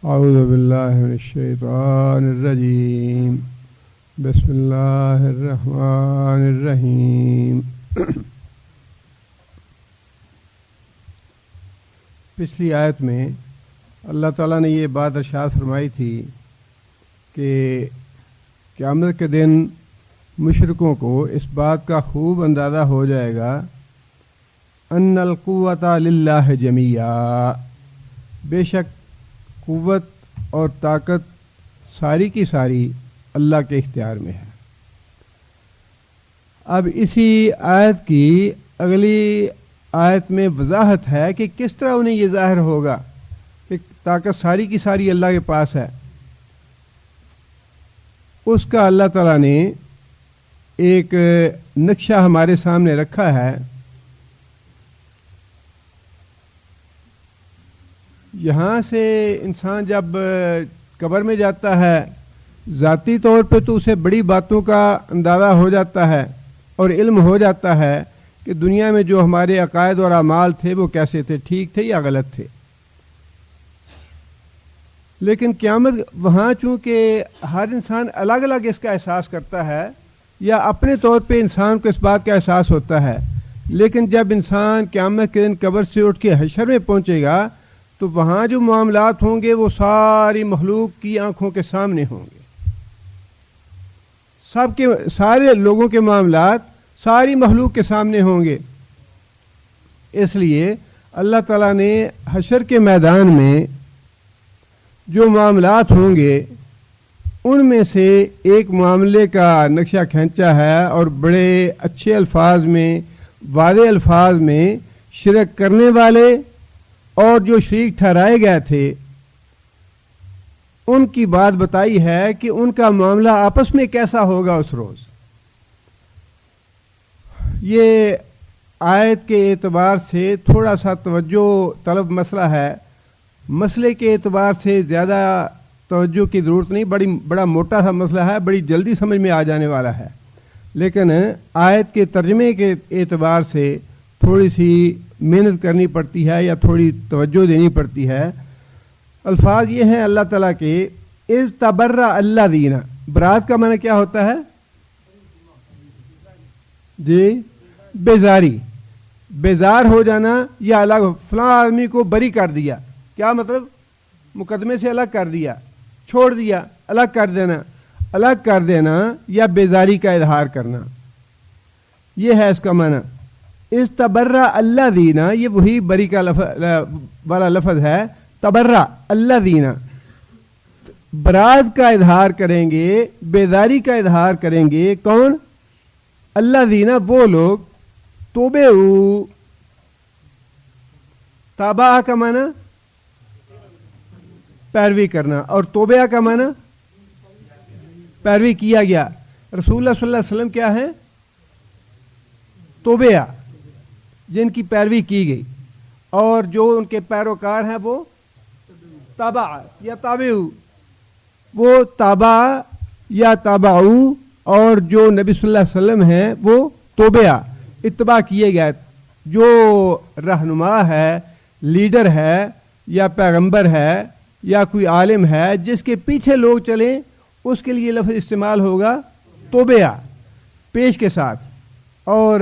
اعوذ باللہ من الشیطان الرجیم بسم اللہ الرحمن الرحیم۔ پچھلی آیت میں اللہ تعالیٰ نے یہ بات ارشاد فرمائی تھی کہ قیامت کے دن مشرکوں کو اس بات کا خوب اندازہ ہو جائے گا ان القوۃ للہ جمیعا، بے شک قوت اور طاقت ساری کی ساری اللہ کے اختیار میں ہے۔ اب اسی آیت کی اگلی آیت میں وضاحت ہے کہ کس طرح انہیں یہ ظاہر ہوگا کہ طاقت ساری کی ساری اللہ کے پاس ہے۔ اس کا اللہ تعالیٰ نے ایک نقشہ ہمارے سامنے رکھا ہے۔ یہاں سے انسان جب قبر میں جاتا ہے ذاتی طور پہ تو اسے بڑی باتوں کا اندازہ ہو جاتا ہے اور علم ہو جاتا ہے کہ دنیا میں جو ہمارے عقائد اور اعمال تھے وہ کیسے تھے، ٹھیک تھے یا غلط تھے۔ لیکن قیامت وہاں چونکہ ہر انسان الگ الگ اس کا احساس کرتا ہے، یا اپنے طور پہ انسان کو اس بات کا احساس ہوتا ہے، لیکن جب انسان قیامت کے دن قبر سے اٹھ کے حشر میں پہنچے گا تو وہاں جو معاملات ہوں گے وہ ساری مخلوق کی آنکھوں کے سامنے ہوں گے۔ سارے لوگوں کے معاملات ساری مخلوق کے سامنے ہوں گے۔ اس لیے اللہ تعالیٰ نے حشر کے میدان میں جو معاملات ہوں گے ان میں سے ایک معاملے کا نقشہ کھینچا ہے اور بڑے اچھے الفاظ میں، واضح الفاظ میں شرک کرنے والے اور جو شریک ٹھہرائے گئے تھے ان کی بات بتائی ہے کہ ان کا معاملہ آپس میں کیسا ہوگا اس روز۔ یہ آیت کے اعتبار سے تھوڑا سا توجہ طلب مسئلہ ہے، مسئلے کے اعتبار سے زیادہ توجہ کی ضرورت نہیں، بڑا موٹا سا مسئلہ ہے، بڑی جلدی سمجھ میں آ جانے والا ہے، لیکن آیت کے ترجمے کے اعتبار سے تھوڑی سی محنت کرنی پڑتی ہے یا تھوڑی توجہ دینی پڑتی ہے۔ الفاظ یہ ہیں اللہ تعالیٰ کے، اذ تبرأ الذین، برات کا معنی کیا ہوتا ہے؟ جی بیزاری، بیزار ہو جانا یا الگ، فلاں آدمی کو بری کر دیا، کیا مطلب؟ مقدمے سے الگ کر دیا، چھوڑ دیا، الگ کر دینا یا بیزاری کا اظہار کرنا، یہ ہے اس کا معنی۔ استبرأ الذین، یہ وہی بری کا والا لفظ ہے، تبرأ الذین، برات کا اظہار کریں گے، بیزاری کا اظہار کریں گے، کون؟ الذین، وہ لوگ، توبعوا، تابع کا معنی پیروی کرنا اور توبہ کا معنی پیروی کیا گیا۔ رسول اللہ صلی اللہ علیہ وسلم کیا ہے؟ توبہ، جن کی پیروی کی گئی، اور جو ان کے پیروکار ہیں وہ تابع یا تابعو، وہ تابع یا تابعو، اور جو نبی صلی اللہ علیہ وسلم ہیں وہ توبہ، اتباع کیے گئے۔ جو رہنما ہے، لیڈر ہے یا پیغمبر ہے یا کوئی عالم ہے جس کے پیچھے لوگ چلیں، اس کے لیے لفظ استعمال ہوگا توبہ پیش کے ساتھ، اور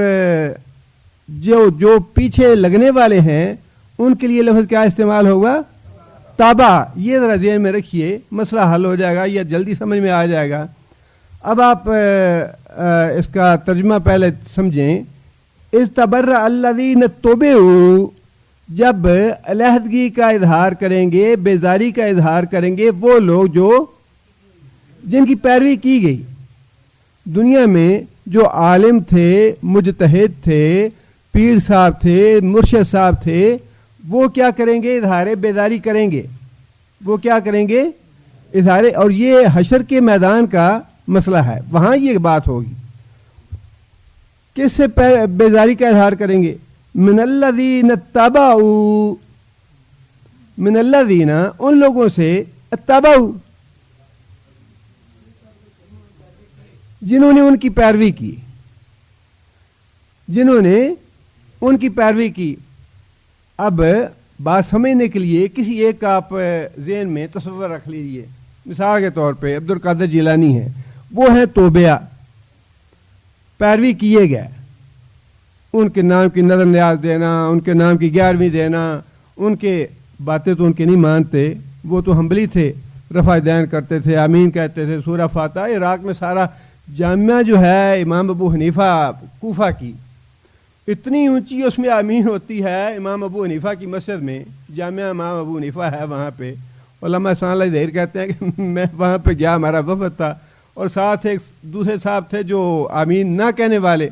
جو پیچھے لگنے والے ہیں ان کے لیے لفظ کیا استعمال ہوگا؟ تابع۔ یہ ذرا ذہن میں رکھیے، مسئلہ حل ہو جائے گا یا جلدی سمجھ میں آ جائے گا۔ اب آپ اس کا ترجمہ پہلے سمجھیں۔ استبرأ الذین توبعوا، جب علیحدگی کا اظہار کریں گے، بیزاری کا اظہار کریں گے وہ لوگ جن کی پیروی کی گئی۔ دنیا میں جو عالم تھے، مجتہد تھے، پیر صاحب تھے، مرشد صاحب تھے، وہ کیا کریں گے؟ اظہار بیزاری کریں گے۔ وہ کیا کریں گے؟ اظہار، اور یہ حشر کے میدان کا مسئلہ ہے، وہاں یہ بات ہوگی۔ کس سے بیزاری کا اظہار کریں گے؟ من الذین اتبعوا، من الذین، ان لوگوں سے، اتبعوا، جنہوں نے ان کی پیروی کی، جنہوں نے ان کی پیروی کی۔ اب بات سمجھنے کے لیے کسی ایک کا آپ ذہن میں تصور رکھ لیجیے. مثال کے طور پہ عبد القادر جیلانی ہیں, وہ ہیں توبیہ, پیروی کیے گئے, ان کے نام کی نظر نیاز دینا, ان کے نام کی 11ویں دینا, ان کے باتیں تو ان کے نہیں مانتے, وہ تو حنبلی تھے, رفع دین کرتے تھے, آمین کہتے تھے, سورہ فاتحہ. عراق میں سارا جامعہ جو ہے امام ابو حنیفہ کوفہ کی, اتنی اونچی اس میں آمین ہوتی ہے. امام ابو حنیفہ کی مسجد میں, جامعہ امام ابو حنیفہ ہے, وہاں پہ علماء سبحان اللہ ظاہر کہتے ہیں کہ میں وہاں پہ گیا, ہمارا وفد تھا, اور ساتھ ایک دوسرے صاحب تھے جو آمین نہ کہنے والے.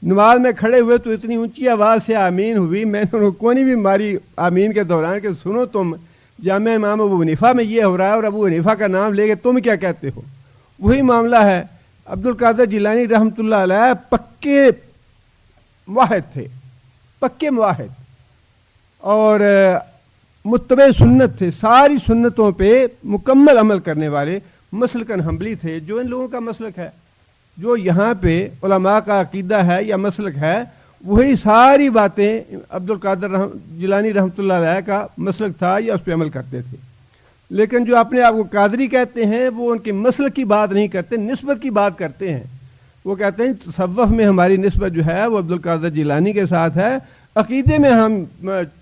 نماز میں کھڑے ہوئے تو اتنی اونچی آواز سے آمین ہوئی, میں نے کونی بھی ماری آمین کے دوران کہ سنو تم, جامعہ امام ابو حنیفہ میں یہ ہو رہا ہے اور ابو حنیفہ کا نام لے کے تم کیا کہتے ہو. وہی معاملہ ہے. عبد القادر جیلانی رحمۃ اللہ علیہ پکے موحد تھے, پکے موحد, اور متبع سنت تھے, ساری سنتوں پہ مکمل عمل کرنے والے. مسلکن حنبلی تھے, جو ان لوگوں کا مسلک ہے, جو یہاں پہ علماء کا عقیدہ ہے یا مسلک ہے, وہی ساری باتیں عبد القادر جیلانی رحمۃ اللہ علیہ کا مسلک تھا, یا اس پہ عمل کرتے تھے. لیکن جو اپنے آپ کو قادری کہتے ہیں, وہ ان کے مسلک کی بات نہیں کرتے, نسبت کی بات کرتے ہیں. وہ کہتے ہیں تصوف میں ہماری نسبت جو ہے وہ عبد القادر جیلانی کے ساتھ ہے, عقیدے میں ہم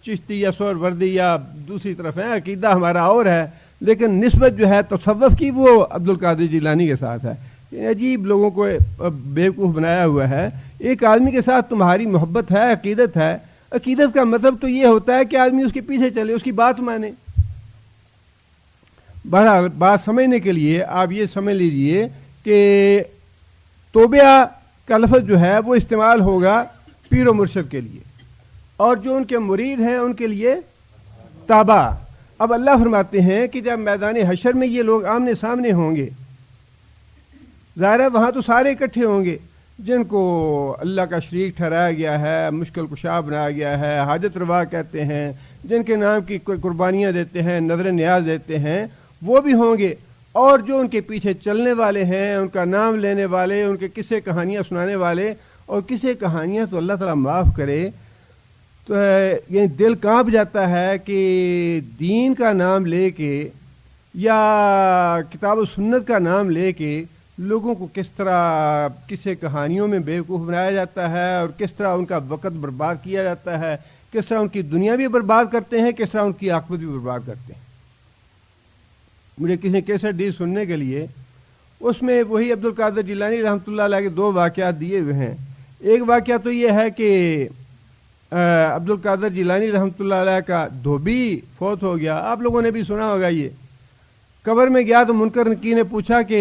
چشتی یا سہروردی یا دوسری طرف ہیں, عقیدہ ہمارا اور ہے, لیکن نسبت جو ہے تصوف کی وہ عبد القادر جیلانی کے ساتھ ہے. عجیب لوگوں کو بیوقوف بنایا ہوا ہے. ایک آدمی کے ساتھ تمہاری محبت ہے, عقیدت ہے, عقیدت کا مطلب تو یہ ہوتا ہے کہ آدمی اس کے پیچھے چلے, اس کی بات مانے. بہرحال بات سمجھنے کے لیے آپ یہ سمجھ لیجئے کہ توبہ کا لفظ جو ہے وہ استعمال ہوگا پیر و مرشد کے لیے, اور جو ان کے مرید ہیں ان کے لیے تابع. اب اللہ فرماتے ہیں کہ جب میدان حشر میں یہ لوگ آمنے سامنے ہوں گے, ظاہر ہے وہاں تو سارے اکٹھے ہوں گے جن کو اللہ کا شریک ٹھہرایا گیا ہے, مشکل کشا بنایا گیا ہے, حاجت روا کہتے ہیں, جن کے نام کی قربانیاں دیتے ہیں, نظر نیاز دیتے ہیں, وہ بھی ہوں گے. اور جو ان کے پیچھے چلنے والے ہیں, ان کا نام لینے والے, ان کے قصے کہانیاں سنانے والے, اور قصے کہانیاں تو اللہ تعالیٰ معاف کرے, تو یعنی دل کانپ جاتا ہے کہ دین کا نام لے کے یا کتاب و سنت کا نام لے کے لوگوں کو کس طرح قصے کہانیوں میں بیوقوف بنایا جاتا ہے, اور کس طرح ان کا وقت برباد کیا جاتا ہے, کس طرح ان کی دنیا بھی برباد کرتے ہیں, کس طرح ان کی عاقبت بھی برباد کرتے ہیں. مجھے کسی نے کیسٹ دی سننے کے لیے, اس میں وہی عبد القادر جیلانی رحمۃ اللہ علیہ کے 2 واقعات دیے ہوئے ہیں. ایک واقعہ تو یہ ہے کہ عبد القادر جیلانی رحمۃ اللہ علیہ کا دھوبی فوت ہو گیا. آپ لوگوں نے بھی سنا ہوگا. یہ قبر میں گیا تو منکر نکیر نے پوچھا کہ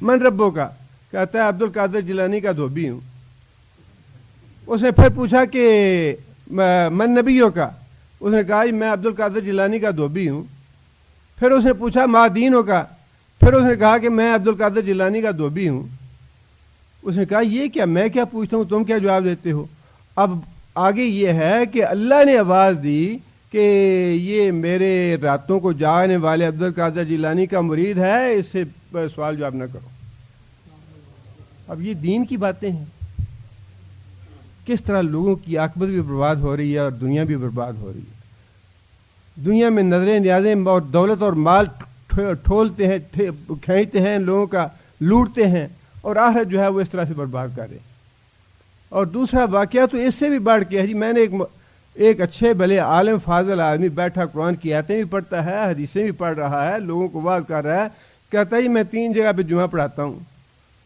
من ربوں کا, کہتا ہے عبد القادر جیلانی کا دھوبی ہوں. اس نے پھر پوچھا کہ من نبیوں کا, اس نے کہا میں عبد القادر جیلانی کا دھوبی ہوں. پھر اس نے پوچھا ما دینوں کا, پھر اس نے کہا کہ میں عبد القادر جیلانی کا دھوبی ہوں. اس نے کہا یہ کیا, میں کیا پوچھتا ہوں, تم کیا جواب دیتے ہو. اب آگے یہ ہے کہ اللہ نے آواز دی کہ یہ میرے راتوں کو جاگنے والے عبد القادر جیلانی کا مرید ہے, اس سے سوال جواب نہ کرو. اب یہ دین کی باتیں ہیں. کس طرح لوگوں کی عاقبت بھی برباد ہو رہی ہے اور دنیا بھی برباد ہو رہی ہے. دنیا میں نظریں نیازیں اور دولت اور مال ٹھولتے ہیں, کھینچتے ہیں لوگوں کا, لوٹتے ہیں, اور آخرت جو ہے وہ اس طرح سے برباد کر رہے ہیں. اور دوسرا واقعہ تو اس سے بھی بڑھ کے ہے جی. میں نے ایک اچھے بھلے عالم فاضل آدمی بیٹھا, قرآن کی آیتیں بھی پڑھتا ہے, حدیثیں بھی پڑھ رہا ہے, لوگوں کو واعظ کر رہا ہے, کہتا ہے میں 3 جگہ پہ جمعہ پڑھاتا ہوں.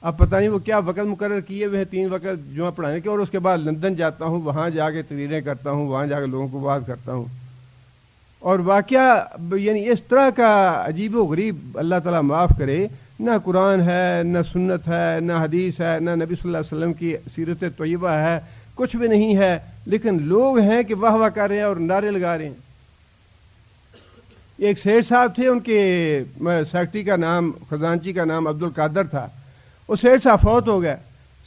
اب پتہ نہیں وہ کیا وقت مقرر کیے ہوئے ہیں 3 وقت جمعہ پڑھانے کے, اور اس کے بعد لندن جاتا ہوں, وہاں جا کے تقریریں کرتا ہوں, وہاں جا کے لوگوں کو واعظ کرتا ہوں. اور واقعہ یعنی اس طرح کا عجیب و غریب, اللہ تعالیٰ معاف کرے, نہ قرآن ہے, نہ سنت ہے, نہ حدیث ہے, نہ نبی صلی اللہ علیہ وسلم کی سیرت طیبہ ہے, کچھ بھی نہیں ہے, لیکن لوگ ہیں کہ واہ واہ کر رہے ہیں اور نعرے لگا رہے ہیں. ایک سیٹھ صاحب تھے, ان کے سیکرٹری کا نام, خزانچی کا نام عبد القادر تھا. وہ سیٹھ صاحب فوت ہو گئے.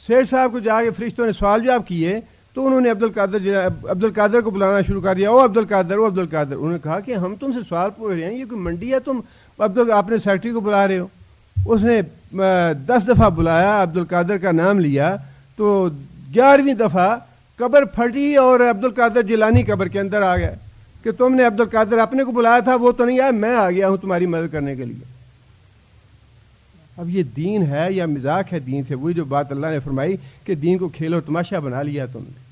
سیٹھ صاحب کو جا کے فرشتوں نے سوال جواب کیے, تو انہوں نے عبد القادر کو بلانا شروع کر دیا, او عبد القادر, او عبد القادر. انہوں نے کہا کہ ہم تم سے سوال پوچھ رہے ہیں, یہ کوئی منڈی ہے, تم آپ نے سیکرٹری کو بلا رہے ہو. اس نے 10 دفعہ بلایا, عبد القادر کا نام لیا, تو 11ویں دفعہ قبر پھٹی اور عبد القادر جیلانی قبر کے اندر آ گئے. کہ تم نے عبد القادر اپنے کو بلایا تھا، وہ تو نہیں آیا، میں آ گیا ہوں تمہاری مدد کرنے کے لیے۔ اب یہ دین ہے یا مذاق ہے دین سے؟ وہی جو بات اللہ نے فرمائی کہ دین کو کھیلو تماشا بنا لیا تم نے۔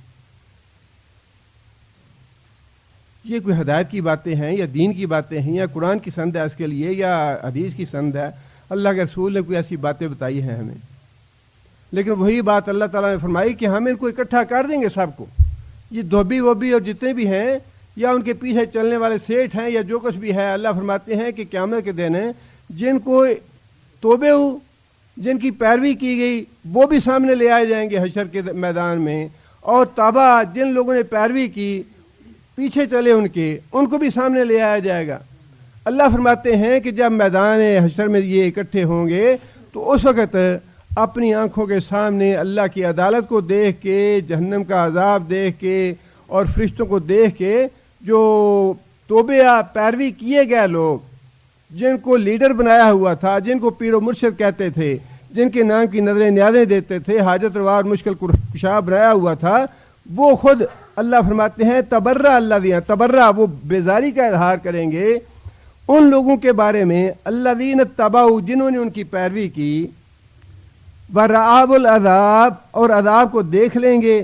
یہ کوئی ہدایت کی باتیں ہیں یا دین کی باتیں ہیں یا قرآن کی سند ہے اس کے لیے یا حدیث کی سند ہے؟ اللہ کے رسول نے کوئی ایسی باتیں بتائی ہیں ہمیں؟ لیکن وہی بات اللہ تعالیٰ نے فرمائی کہ ہم ان کو اکٹھا کر دیں گے سب کو، یہ دھوبی ووبی اور جتنے بھی ہیں یا ان کے پیچھے چلنے والے سیٹھ ہیں یا جو کچھ بھی ہے، اللہ فرماتے ہیں کہ قیامت کے دن جن کو توبے ہو، جن کی پیروی کی گئی، وہ بھی سامنے لے آئے جائیں گے حشر کے میدان میں، اور تابع جن لوگوں نے پیروی کی، پیچھے چلے ان کو بھی سامنے لے آیا جائے گا۔ اللہ فرماتے ہیں کہ جب میدان حشر میں یہ اکٹھے ہوں گے تو اس وقت اپنی آنکھوں کے سامنے اللہ کی عدالت کو دیکھ کے، جہنم کا عذاب دیکھ کے اور فرشتوں کو دیکھ کے، جو توبہ پیروی کیے گئے لوگ، جن کو لیڈر بنایا ہوا تھا، جن کو پیر و مرشد کہتے تھے، جن کے نام کی نظریں نیازیں دیتے تھے، حاجت روا اور مشکل کشا بنایا ہوا تھا، وہ خود اللہ فرماتے ہیں تبرہ اللہ دیا، تبرہ وہ بیزاری کا اظہار کریں گے ان لوگوں کے بارے میں الذین اتبعوا جنہوں نے ان کی پیروی کی، ورعاب العذاب اور عذاب کو دیکھ لیں گے۔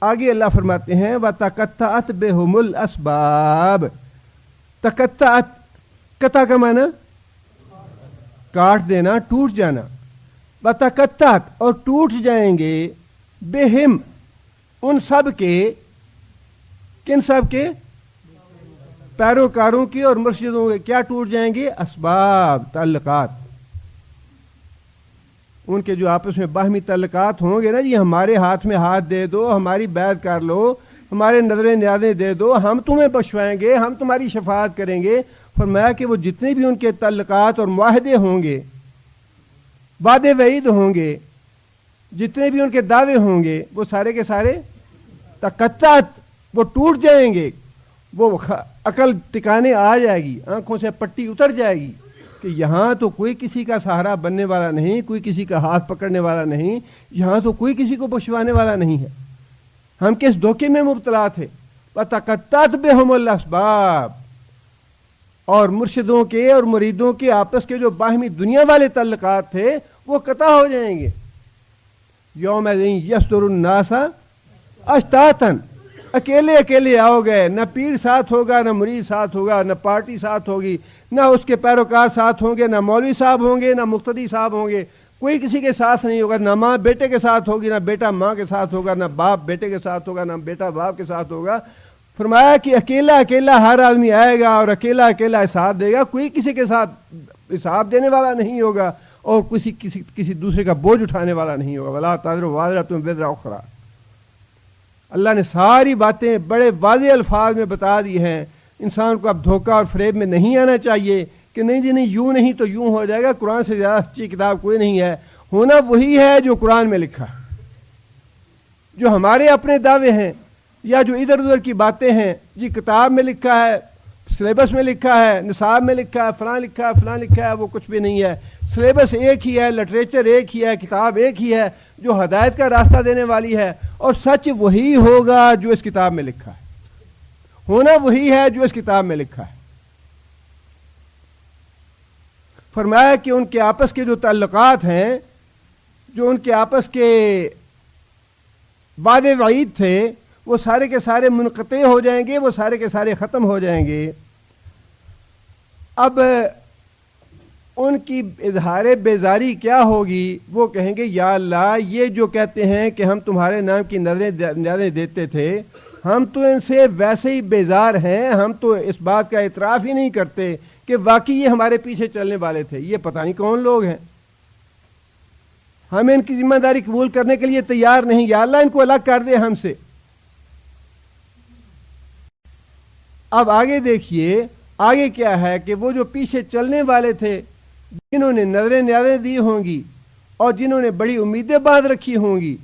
آگے اللہ فرماتے ہیں وَتَقَطَّعَتْ بِهُمُ الْأَسْبَابُ، تقطعت، قطع کا معنی کاٹ دینا، ٹوٹ جانا، وَتَقَطَّعَتْ اور ٹوٹ جائیں گے، بہم ان سب کے، کن سب کے؟ پیروکاروں کی اور مرشدوں کے کیا ٹوٹ جائیں گے؟ اسباب، تعلقات، ان کے جو آپس میں باہمی تعلقات ہوں گے نا، جی ہمارے ہاتھ میں ہاتھ دے دو، ہماری بیعت کر لو، ہمارے نظریں نیازیں دے دو، ہم تمہیں بخشوائیں گے، ہم تمہاری شفاعت کریں گے۔ فرمایا کہ وہ جتنے بھی ان کے تعلقات اور معاہدے ہوں گے، وعدے وعید ہوں گے، جتنے بھی ان کے دعوے ہوں گے، وہ سارے کے سارے تقطعت، وہ ٹوٹ جائیں گے، وہ عقل ٹکانے آ جائے گی، آنکھوں سے پٹی اتر جائے گی کہ یہاں تو کوئی کسی کا سہارا بننے والا نہیں، کوئی کسی کا ہاتھ پکڑنے والا نہیں، یہاں تو کوئی کسی کو بخشوانے والا نہیں ہے، ہم کس دھوکے میں مبتلا تھے۔ وَتَقَطَّعَتْ بِهُمُ الْأَسْبَابُ، اور مرشدوں کے اور مریدوں کے آپس کے جو باہمی دنیا والے تعلقات تھے وہ قطع ہو جائیں گے۔ یوم یصدر الناس اشتاتا، اکیلے اکیلے آؤ گے، نہ پیر ساتھ ہوگا، نہ مرید ساتھ ہوگا، نہ پارٹی ساتھ ہوگی، نہ اس کے پیروکار ساتھ ہوں گے، نہ مولوی صاحب ہوں گے، نہ مقتدی صاحب ہوں گے، کوئی کسی کے ساتھ نہیں ہوگا، نہ ماں بیٹے کے ساتھ ہوگی، نہ بیٹا ماں کے ساتھ ہوگا، نہ باپ بیٹے کے ساتھ ہوگا، نہ بیٹا باپ کے ساتھ ہوگا۔ فرمایا کہ اکیلا اکیلا ہر آدمی آئے گا اور اکیلا اکیلا حساب دے گا، کوئی کسی کے ساتھ حساب دینے والا نہیں ہوگا اور کسی دوسرے کا بوجھ اٹھانے والا نہیں ہوگا۔ وَلَا تَزِرُ وَازِرَةٌ وِزْرَ أُخْرَىٰ، اللہ نے ساری باتیں بڑے واضح الفاظ میں بتا دی ہیں۔ انسان کو اب دھوکہ اور فریب میں نہیں آنا چاہیے کہ نہیں جی نہیں، یوں نہیں تو یوں ہو جائے گا، قرآن سے زیادہ اچھی کتاب کوئی نہیں ہے، ہونا وہی ہے جو قرآن میں لکھا ہے۔ جو ہمارے اپنے دعوے ہیں یا جو ادھر ادھر کی باتیں ہیں، جی کتاب میں لکھا ہے، سلیبس میں لکھا ہے، نصاب میں لکھا ہے، فلاں لکھا ہے، فلاں لکھا ہے، وہ کچھ بھی نہیں ہے۔ سلیبس ایک ہی ہے، لٹریچر ایک ہی ہے، کتاب ایک ہی ہے جو ہدایت کا راستہ دینے والی ہے، اور سچ وہی ہوگا جو اس کتاب میں لکھا ہے، ہونا وہی ہے جو اس کتاب میں لکھا ہے۔ فرمایا کہ ان کے آپس کے جو تعلقات ہیں، جو ان کے آپس کے وعدے وعید تھے، وہ سارے کے سارے منقطع ہو جائیں گے، وہ سارے کے سارے ختم ہو جائیں گے۔ اب ان کی اظہار بیزاری کیا ہوگی؟ وہ کہیں گے یا اللہ، یہ جو کہتے ہیں کہ ہم تمہارے نام کی نظریں دیتے تھے، ہم تو ان سے ویسے ہی بیزار ہیں، ہم تو اس بات کا اعتراف ہی نہیں کرتے کہ واقعی یہ ہمارے پیچھے چلنے والے تھے، یہ پتہ نہیں کون لوگ ہیں، ہم ان کی ذمہ داری قبول کرنے کے لیے تیار نہیں، یا اللہ ان کو الگ کر دے ہم سے۔ اب آگے دیکھیے آگے کیا ہے کہ وہ جو پیچھے چلنے والے تھے، جنہوں نے نظریں نیازیں دی ہوں گی اور جنہوں نے بڑی امیدیں باندھ رکھی ہوں گی،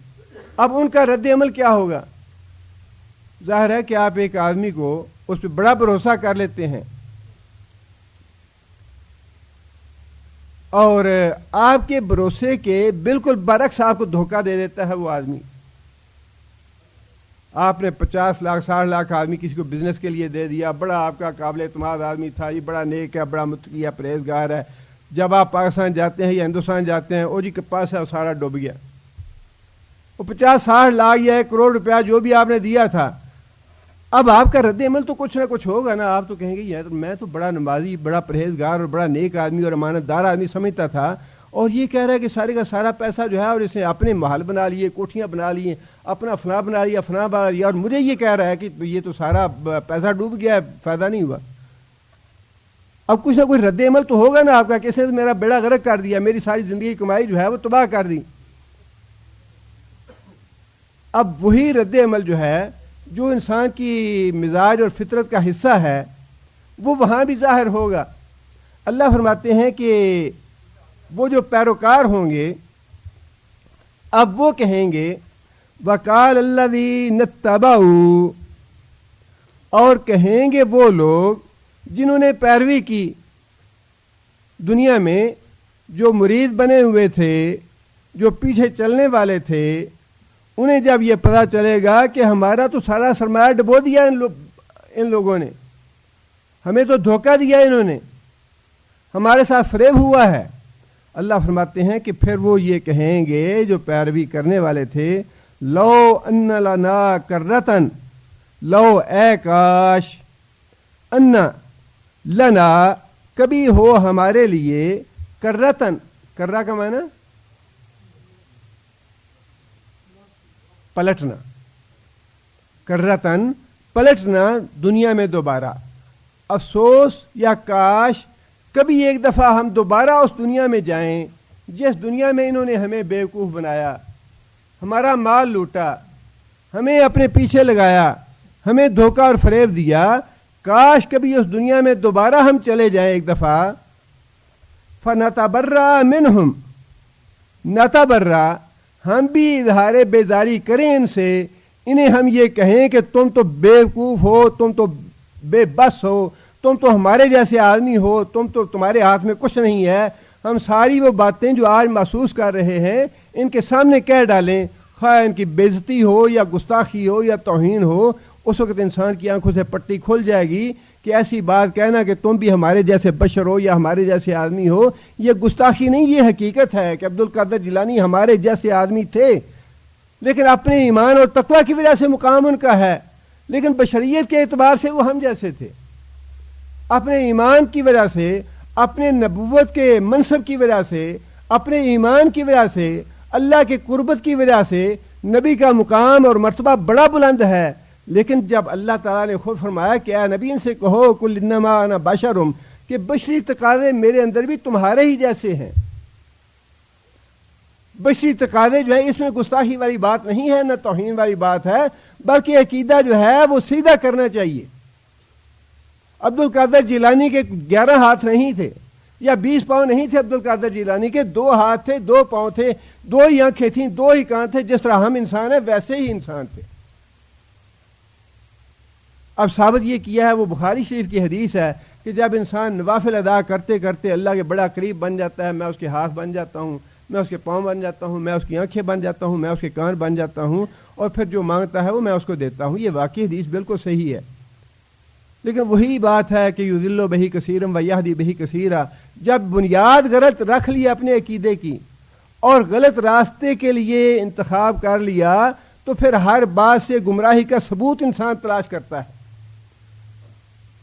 اب ان کا رد عمل کیا ہوگا؟ ظاہر ہے کہ آپ ایک آدمی کو اس پہ بڑا بھروسہ کر لیتے ہیں اور آپ کے بھروسے کے بالکل برعکس آپ کو دھوکہ دے دیتا ہے وہ آدمی، آپ نے 50 لاکھ 60 لاکھ آدمی کسی کو بزنس کے لیے دے دیا, بڑا آپ کا قابل اعتماد آدمی تھا, یہ بڑا نیک ہے, بڑا متقی ہے, پرہیزگار ہے. جب آپ پاکستان جاتے ہیں یا ہندوستان جاتے ہیں, او جی کے پاس ہے وہ سارا ڈوب گیا. وہ 50-60 لاکھ یا 1 کروڑ روپیہ جو بھی آپ نے دیا تھا, اب آپ کا رد عمل تو کچھ نہ کچھ ہوگا نا. آپ تو کہیں گے یار میں تو بڑا نمازی, بڑا پرہیزگار اور بڑا نیک آدمی اور امانت دار آدمی سمجھتا تھا, اور یہ کہہ رہا ہے کہ سارے کا سارا پیسہ جو ہے اور اس نے اپنے محل بنا لیے, کوٹھیاں بنا لی, اپنا فلاں بنا لیا, فلاں بنا لیا, اور مجھے یہ کہہ رہا ہے کہ یہ تو سارا پیسہ ڈوب گیا ہے, فائدہ نہیں ہوا. اب کچھ نہ کچھ رد عمل تو ہوگا نا آپ کا, کس نے میرا بیڑا غرق کر دیا, میری ساری زندگی کمائی جو ہے وہ تباہ کر دی. اب وہی رد عمل جو ہے جو انسان کی مزاج اور فطرت کا حصہ ہے وہ وہاں بھی ظاہر ہوگا. اللہ فرماتے ہیں کہ وہ جو پیروکار ہوں گے اب وہ کہیں گے وَقَالَ الَّذِينَ اتَّبَعُوا, اور کہیں گے وہ لوگ جنہوں نے پیروی کی دنیا میں, جو مرید بنے ہوئے تھے, جو پیچھے چلنے والے تھے, انہیں جب یہ پتہ چلے گا کہ ہمارا تو سارا سرمایہ ڈبو دیا ان لوگوں نے, ہمیں تو دھوکہ دیا انہوں نے, ہمارے ساتھ فریب ہوا ہے. اللہ فرماتے ہیں کہ پھر وہ یہ کہیں گے جو پیروی کرنے والے تھے, لو ان لنا کرتن, لو اے کاش, ان لنا کبھی ہو ہمارے لیے, کرتن, کرہ کا معنی پلٹنا, کرتن پلٹنا دنیا میں دوبارہ. افسوس یا کاش کبھی ایک دفعہ ہم دوبارہ اس دنیا میں جائیں جس دنیا میں انہوں نے ہمیں بیوقوف بنایا, ہمارا مال لوٹا, ہمیں اپنے پیچھے لگایا, ہمیں دھوکہ اور فریب دیا. کاش کبھی اس دنیا میں دوبارہ ہم چلے جائیں ایک دفعہ. فَنَتَبَرَّأَ مِنْهُمْ, نَتَبَرَّأَ, ہم بھی اظہار بیزاری کریں ان سے, انہیں ہم یہ کہیں کہ تم تو بیوقوف ہو, تم تو بے بس ہو, تم تو ہمارے جیسے آدمی ہو, تمہارے ہاتھ میں کچھ نہیں ہے. ہم ساری وہ باتیں جو آج محسوس کر رہے ہیں ان کے سامنے کہہ ڈالیں, خواہ ان کی بےزتی ہو یا گستاخی ہو یا توہین ہو. اس وقت انسان کی آنکھوں سے پٹی کھل جائے گی کہ ایسی بات کہنا کہ تم بھی ہمارے جیسے بشر ہو یا ہمارے جیسے آدمی ہو, یہ گستاخی نہیں, یہ حقیقت ہے کہ عبد القادر جیلانی ہمارے جیسے آدمی تھے, لیکن اپنے ایمان اور تقویٰ کی وجہ سے مقام ان کا ہے, لیکن بشریت کے اعتبار سے وہ ہم جیسے تھے. اپنے ایمان کی وجہ سے, اپنے نبوت کے منصب کی وجہ سے, اپنے ایمان کی وجہ سے, اللہ کے قربت کی وجہ سے نبی کا مقام اور مرتبہ بڑا بلند ہے. لیکن جب اللہ تعالیٰ نے خود فرمایا کہ اے نبی ان سے کہو قل انما انا بشرم, کہ بشری تقاضے میرے اندر بھی تمہارے ہی جیسے ہیں. بشری تقاضے جو ہے اس میں گستاخی والی بات نہیں ہے, نہ توہین والی بات ہے, بلکہ عقیدہ جو ہے وہ سیدھا کرنا چاہیے. عبد القادر جیلانی کے 11 ہاتھ نہیں تھے یا 20 پاؤں نہیں تھے. عبد القادر جیلانی کے 2 ہاتھ تھے, 2 پاؤں تھے, 2 ہی آنکھیں تھیں, 2 ہی کان تھے. جس طرح ہم انسان ہیں ویسے ہی انسان تھے. اب ثابت یہ کیا ہے, وہ بخاری شریف کی حدیث ہے کہ جب انسان نوافل ادا کرتے کرتے اللہ کے بڑا قریب بن جاتا ہے, میں اس کے ہاتھ بن جاتا ہوں, میں اس کے پاؤں بن جاتا ہوں, میں اس کی آنکھیں بن جاتا ہوں, میں اس کے کان بن جاتا ہوں, اور پھر جو مانگتا ہے وہ میں اس کو دیتا ہوں. یہ واقعی حدیث بالکل صحیح ہے. لیکن وہی بات ہے کہ یضل بہ کثیرا ویہدی بہ کثیرا, جب بنیاد غلط رکھ لی اپنے عقیدے کی اور غلط راستے کے لیے انتخاب کر لیا, تو پھر ہر بات سے گمراہی کا ثبوت انسان تلاش کرتا ہے.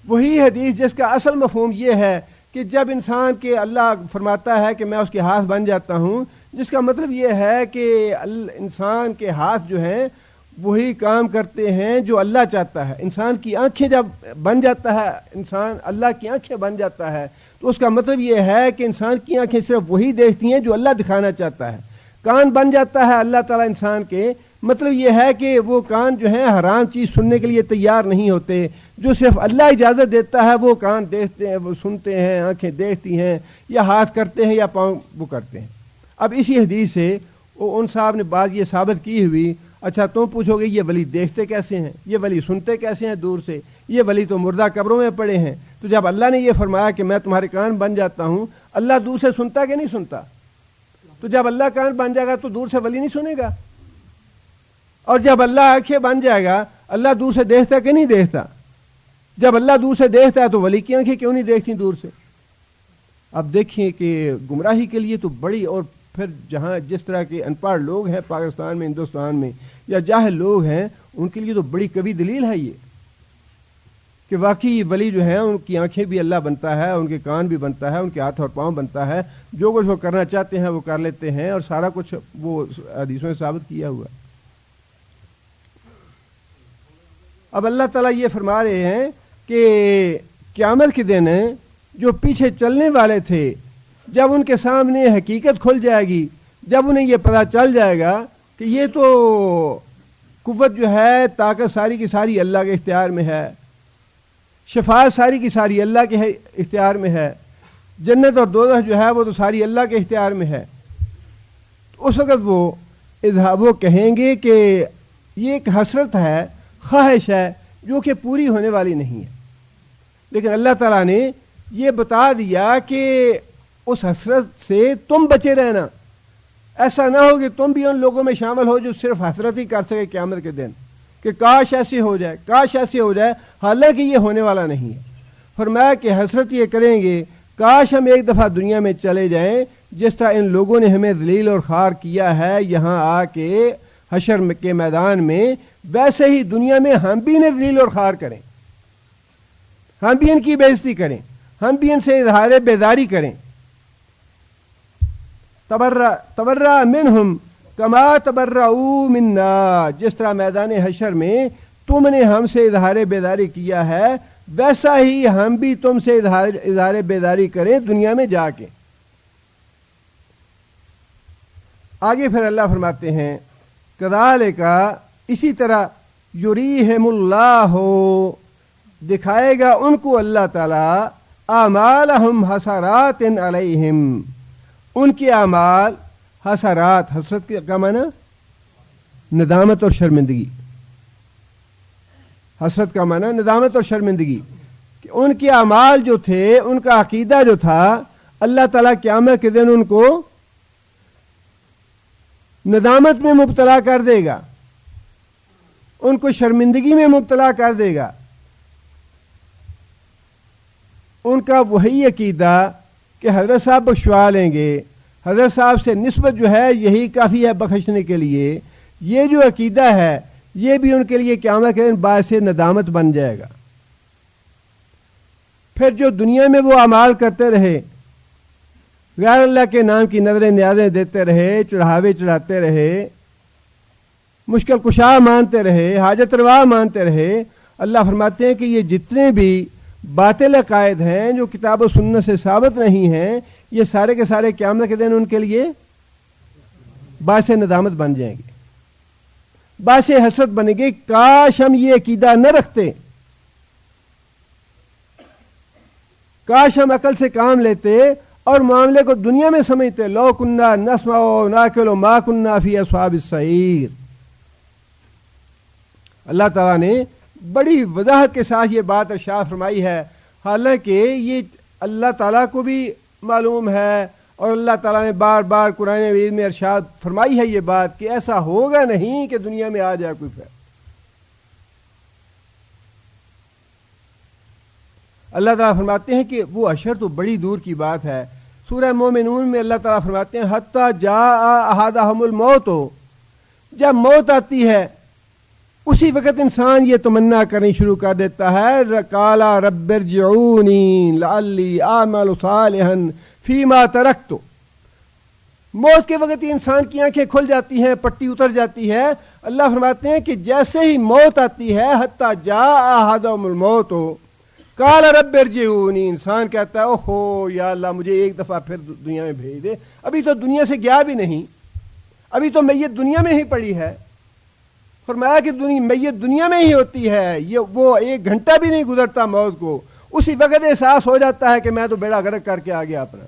وہی حدیث جس کا اصل مفہوم یہ ہے کہ جب انسان کے اللہ فرماتا ہے کہ میں اس کے ہاتھ بن جاتا ہوں, جس کا مطلب یہ ہے کہ انسان کے ہاتھ جو ہیں وہی کام کرتے ہیں جو اللہ چاہتا ہے. انسان کی آنکھیں جب بن جاتا ہے, انسان اللہ کی آنکھیں بن جاتا ہے, تو اس کا مطلب یہ ہے کہ انسان کی آنکھیں صرف وہی دیکھتی ہیں جو اللہ دکھانا چاہتا ہے. کان بن جاتا ہے اللہ تعالیٰ انسان کے, مطلب یہ ہے کہ وہ کان جو ہیں حرام چیز سننے کے لیے تیار نہیں ہوتے. جو صرف اللہ اجازت دیتا ہے وہ کان دیکھتے ہیں, وہ سنتے ہیں, آنکھیں دیکھتی ہیں, یا ہاتھ کرتے ہیں یا پاؤں وہ کرتے ہیں. اب اسی حدیث سے ان صاحب نے بات یہ ثابت کی ہوئی. اچھا تم پوچھو گے یہ ولی دیکھتے کیسے ہیں, یہ ولی سنتے کیسے ہیں دور سے, یہ ولی تو مردہ قبروں میں پڑے ہیں. تو جب اللہ نے یہ فرمایا کہ میں تمہارے کان بن جاتا ہوں, اللہ دور سے سنتا کہ نہیں سنتا؟ تو جب اللہ کان بن جائے گا تو دور سے ولی نہیں سنے گا. اور جب اللہ آنکھیں بن جائے گا، اللہ دور سے دیکھتا کہ نہیں دیکھتا؟ جب اللہ دور سے دیکھتا ہے تو ولی کی آنکھیں کیوں نہیں دیکھتی دور سے؟ اب دیکھیں کہ گمراہی کے لیے تو بڑی، اور پھر جہاں جس طرح کے ان پڑھ لوگ ہیں پاکستان میں، ہندوستان میں، یا جاہل لوگ ہیں، ان کے لیے تو بڑی کبھی دلیل ہے یہ کہ واقعی ولی جو ہیں ان کی آنکھیں بھی اللہ بنتا ہے، ان کے کان بھی بنتا ہے، ان کے ہاتھ اور پاؤں بنتا ہے، جو کچھ وہ کرنا چاہتے ہیں وہ کر لیتے ہیں، اور سارا کچھ وہ حدیثوں نے ثابت کیا ہوا ہے۔ اب اللہ تعالیٰ یہ فرما رہے ہیں کہ قیامت کے دن جو پیچھے چلنے والے تھے، جب ان کے سامنے حقیقت کھل جائے گی، جب انہیں یہ پتہ چل جائے گا کہ یہ تو قوت جو ہے، طاقت ساری کی ساری اللہ کے اختیار میں ہے، شفاعت ساری کی ساری اللہ کے اختیار میں ہے، جنت اور دوزخ جو ہے وہ تو ساری اللہ کے اختیار میں ہے، تو اس وقت وہ کہیں گے کہ یہ ایک حسرت ہے، خواہش ہے جو کہ پوری ہونے والی نہیں ہے۔ لیکن اللہ تعالیٰ نے یہ بتا دیا کہ اس حسرت سے تم بچے رہنا، ایسا نہ ہو کہ تم بھی ان لوگوں میں شامل ہو جو صرف حسرت ہی کر سکے قیامت کے دن، کہ کاش ایسے ہو جائے، کاش ایسے ہو جائے، حالانکہ یہ ہونے والا نہیں ہے۔ فرمایا کہ حسرت یہ کریں گے، کاش ہم ایک دفعہ دنیا میں چلے جائیں، جس طرح ان لوگوں نے ہمیں ذلیل اور خوار کیا ہے یہاں آ کے حشر کے میدان میں، ویسے ہی دنیا میں ہم بھی انہیں ذلیل اور خوار کریں، ہم بھی ان کی بے عزتی کریں، ہم بھی ان سے اظہار بیزاری کریں۔ تبرأ منہم کما تبرؤوا منا، جس طرح میدان حشر میں تم نے ہم سے اظہار بیزاری کیا ہے، ویسا ہی ہم بھی تم سے اظہار بیزاری کریں دنیا میں جا کے۔ آگے پھر اللہ فرماتے ہیں کذالک، اسی طرح یریہم اللہ، دکھائے گا ان کو اللہ تعالی، اعمالہم حسرات علیہم، ان کے اعمال حسرات، حسرت کا معنی ندامت اور شرمندگی، حسرت کا معنی ندامت اور شرمندگی، کہ ان کے اعمال جو تھے، ان کا عقیدہ جو تھا، اللہ تعالیٰ قیامت کے دن ان کو ندامت میں مبتلا کر دے گا، ان کو شرمندگی میں مبتلا کر دے گا۔ ان کا وہی عقیدہ کہ حضرت صاحب بخشوا لیں گے، حضرت صاحب سے نسبت جو ہے یہی کافی ہے بخشنے کے لیے، یہ جو عقیدہ ہے یہ بھی ان کے لیے قیامت کے دن باعث ندامت بن جائے گا۔ پھر جو دنیا میں وہ اعمال کرتے رہے، غیر اللہ کے نام کی نظریں نیازیں دیتے رہے، چڑھاوے چڑھاتے رہے، مشکل کشا مانتے رہے، حاجت روا مانتے رہے، اللہ فرماتے ہیں کہ یہ جتنے بھی باطل عقائد ہیں جو کتاب و سنت سے ثابت نہیں ہیں، یہ سارے کے سارے قیامت کے دن ان کے لیے باعث ندامت بن جائیں گے، باعث حسرت بنے گی، کاش ہم یہ عقیدہ نہ رکھتے، کاش ہم عقل سے کام لیتے اور معاملے کو دنیا میں سمجھتے، لو کننا نسمع و ناقل ما کننا فی اصحاب السعیر۔ اللہ تعالیٰ نے بڑی وضاحت کے ساتھ یہ بات ارشاد فرمائی ہے، حالانکہ یہ اللہ تعالیٰ کو بھی معلوم ہے، اور اللہ تعالیٰ نے بار بار قرآن مجید میں ارشاد فرمائی ہے یہ بات کہ ایسا ہوگا نہیں کہ دنیا میں آ جائے کوئی فرق۔ اللہ تعالیٰ فرماتے ہیں کہ وہ حشر تو بڑی دور کی بات ہے۔ سورہ مومنون میں اللہ تعالیٰ فرماتے ہیں حتی جاء احدہم الموت، جب موت آتی ہے اسی وقت انسان یہ تمنا کرنی شروع کر دیتا ہے، قال رب ارجعونی لعلی اعمل صالحا فیما ترکت۔ موت کے وقت ہی انسان کی آنکھیں کھل جاتی ہیں، پٹی اتر جاتی ہے۔ اللہ فرماتے ہیں کہ جیسے ہی موت آتی ہے، حتی جاء احدہم الموت قال رب ارجعونی، انسان کہتا ہے اوہو یا اللہ مجھے ایک دفعہ پھر دنیا میں بھیج دے، ابھی تو دنیا سے گیا بھی نہیں، ابھی تو میت دنیا میں ہی پڑی ہے۔ فرمایا کہ میت دنیا میں ہی ہوتی ہے، یہ وہ ایک گھنٹہ بھی نہیں گزرتا موت کو، اسی وقت احساس ہو جاتا ہے کہ میں تو بیڑا غرق کر کے آ گیا اپنا،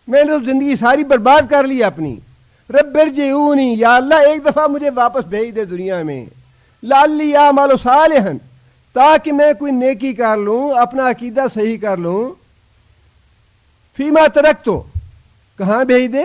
میں نے تو زندگی ساری برباد کر لی اپنی۔ رب ارجعونی، یا اللہ ایک دفعہ مجھے واپس بھیج دے دنیا میں، لعلی اعمل صالحا، تاکہ میں کوئی نیکی کر لوں، اپنا عقیدہ صحیح کر لوں۔ فیما ترکتو، کہاں بھیج دے؟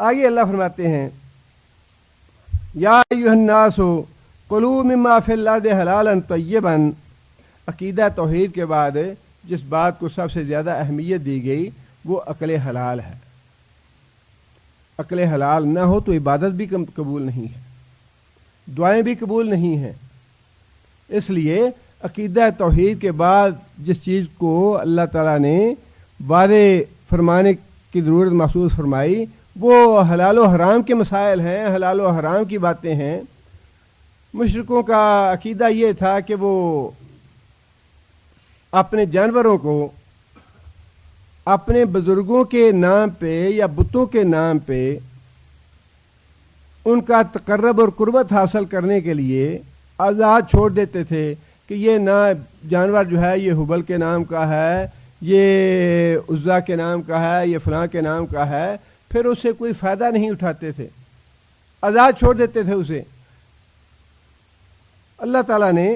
آگے اللہ فرماتے ہیں یا ایھا الناس کلوا مما فی الارض حلالا طیبا. عقیدہ توحید کے بعد جس بات کو سب سے زیادہ اہمیت دی گئی وہ عقل حلال ہے. عقل حلال نہ ہو تو عبادت بھی قبول نہیں ہے, دعائیں بھی قبول نہیں ہیں. اس لیے عقیدہ توحید کے بعد جس چیز کو اللہ تعالیٰ نے واضح فرمانے کی ضرورت محسوس فرمائی وہ حلال و حرام کے مسائل ہیں, حلال و حرام کی باتیں ہیں. مشرکوں کا عقیدہ یہ تھا کہ وہ اپنے جانوروں کو اپنے بزرگوں کے نام پہ یا بتوں کے نام پہ ان کا تقرب اور قربت حاصل کرنے کے لیے آزاد چھوڑ دیتے تھے کہ یہ نہ جانور جو ہے یہ حبل کے نام کا ہے, یہ عزا کے نام کا ہے, یہ فلاں کے نام کا ہے. پھر اسے کوئی فائدہ نہیں اٹھاتے تھے, آزاد چھوڑ دیتے تھے اسے. اللہ تعالیٰ نے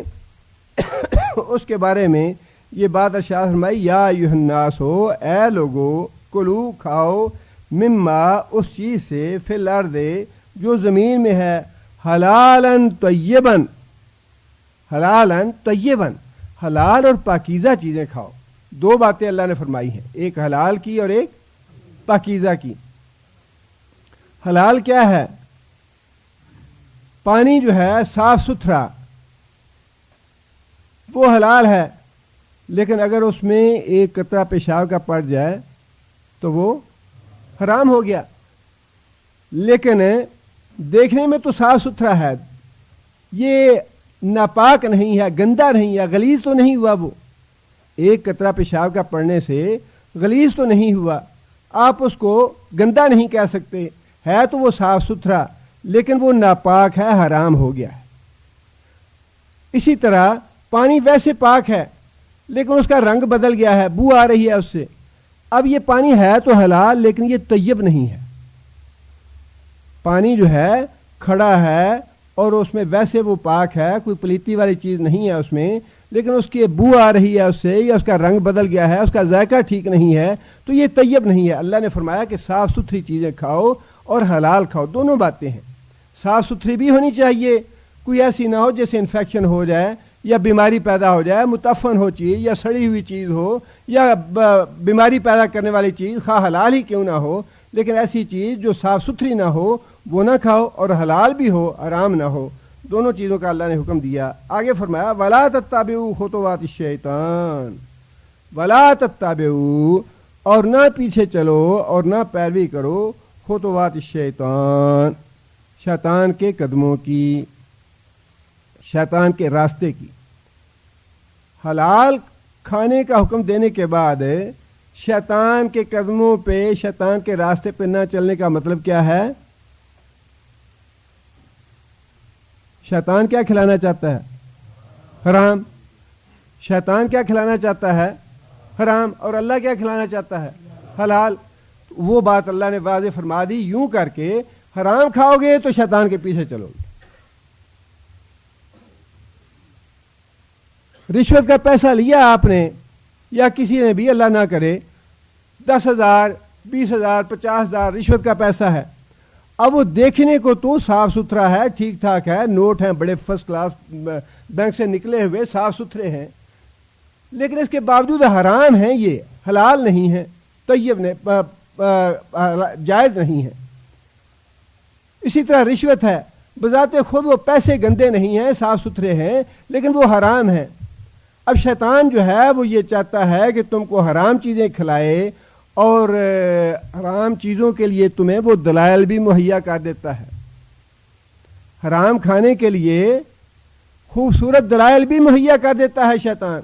اس کے بارے میں یہ بات ارشاد فرمائی یا ایھا الناس ہو, اے لوگو, کلو کھاؤ, مما اس چیز سے, فی الارض جو زمین میں ہے, حلالا طیبا, حلالا طیبا, حلال اور پاکیزہ چیزیں کھاؤ. دو باتیں اللہ نے فرمائی ہیں, ایک حلال کی اور ایک پاکیزہ کی. حلال کیا ہے؟ پانی جو ہے صاف ستھرا وہ حلال ہے, لیکن اگر اس میں ایک قطرہ پیشاب کا پڑ جائے تو وہ حرام ہو گیا. لیکن دیکھنے میں تو صاف ستھرا ہے, یہ ناپاک نہیں ہے, گندا نہیں ہے, غلیظ تو نہیں ہوا. وہ ایک قطرہ پیشاب کا پڑنے سے غلیظ تو نہیں ہوا, آپ اس کو گندا نہیں کہہ سکتے, ہے تو وہ صاف ستھرا, لیکن وہ ناپاک ہے, حرام ہو گیا ہے. اسی طرح پانی ویسے پاک ہے لیکن اس کا رنگ بدل گیا ہے, بو آ رہی ہے اس سے. اب یہ پانی ہے تو حلال لیکن یہ طیب نہیں ہے. پانی جو ہے کھڑا ہے اور اس میں ویسے وہ پاک ہے, کوئی پلیتی والی چیز نہیں ہے اس میں, لیکن اس کی بو آ رہی ہے اس سے, یا اس کا رنگ بدل گیا ہے, اس کا ذائقہ ٹھیک نہیں ہے, تو یہ طیب نہیں ہے. اللہ نے فرمایا کہ صاف ستھری چیزیں کھاؤ اور حلال کھاؤ. دونوں باتیں ہیں, صاف ستھری بھی ہونی چاہیے, کوئی ایسی نہ ہو جیسے انفیکشن ہو جائے یا بیماری پیدا ہو جائے, متعفن ہو چیز یا سڑی ہوئی چیز ہو یا بیماری پیدا کرنے والی چیز, خواہ حلال ہی کیوں نہ ہو, لیکن ایسی چیز جو صاف ستھری نہ ہو وہ نہ کھاؤ, اور حلال بھی ہو حرام نہ ہو. دونوں چیزوں کا اللہ نے حکم دیا. آگے فرمایا وَلَا تَتَّبِعُوا خُطُوَاتِ الشَّيْطَانِ, وَلَا تَتَّبِعُوا, اور نہ پیچھے چلو اور نہ پیروی کرو, خطوات الشیطان, شیطان کے قدموں کی, شیطان کے راستے کی. حلال کھانے کا حکم دینے کے بعد شیطان کے قدموں پہ, شیطان کے راستے پہ نہ چلنے کا مطلب کیا ہے؟ شیطان کیا کھلانا چاہتا ہے؟ حرام. شیطان کیا کھلانا چاہتا ہے؟ حرام. اور اللہ کیا کھلانا چاہتا ہے؟ حلال. وہ بات اللہ نے واضح فرما دی یوں کر کے, حرام کھاؤ گے تو شیطان کے پیچھے چلو گے. رشوت کا پیسہ لیا آپ نے یا کسی نے بھی, اللہ نہ کرے, 10,000 20,000 50,000 رشوت کا پیسہ ہے. اب وہ دیکھنے کو تو صاف ستھرا ہے, ٹھیک ٹھاک ہے, نوٹ ہیں بڑے فرسٹ کلاس بینک سے نکلے ہوئے, صاف ستھرے ہیں, لیکن اس کے باوجود حرام ہیں, یہ حلال نہیں ہے, طیب جائز نہیں ہے. اسی طرح رشوت ہے, بذات خود وہ پیسے گندے نہیں ہیں, صاف ستھرے ہیں, لیکن وہ حرام ہیں. اب شیطان جو ہے وہ یہ چاہتا ہے کہ تم کو حرام چیزیں کھلائے, اور حرام چیزوں کے لیے تمہیں وہ دلائل بھی مہیا کر دیتا ہے. حرام کھانے کے لیے خوبصورت دلائل بھی مہیا کر دیتا ہے شیطان.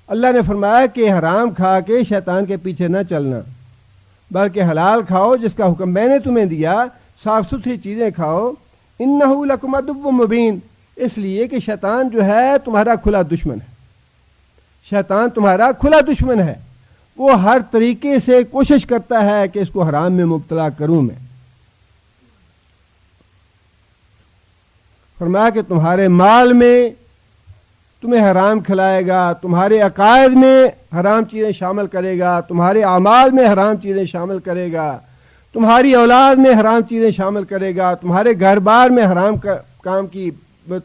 اللہ نے فرمایا کہ حرام کھا کے شیطان کے پیچھے نہ چلنا, بلکہ حلال کھاؤ جس کا حکم میں نے تمہیں دیا, صاف ستھری چیزیں کھاؤ. انہ لکم عدو مبین, اس لیے کہ شیطان جو ہے تمہارا کھلا دشمن ہے. شیطان تمہارا کھلا دشمن ہے, وہ ہر طریقے سے کوشش کرتا ہے کہ اس کو حرام میں مبتلا کروں میں. فرمایا کہ تمہارے مال میں تمہیں حرام کھلائے گا, تمہارے عقائد میں حرام چیزیں شامل کرے گا، تمہارے اعمال میں حرام چیزیں شامل کرے گا، تمہاری اولاد میں حرام چیزیں شامل کرے گا، تمہارے گھر بار میں حرام کام کی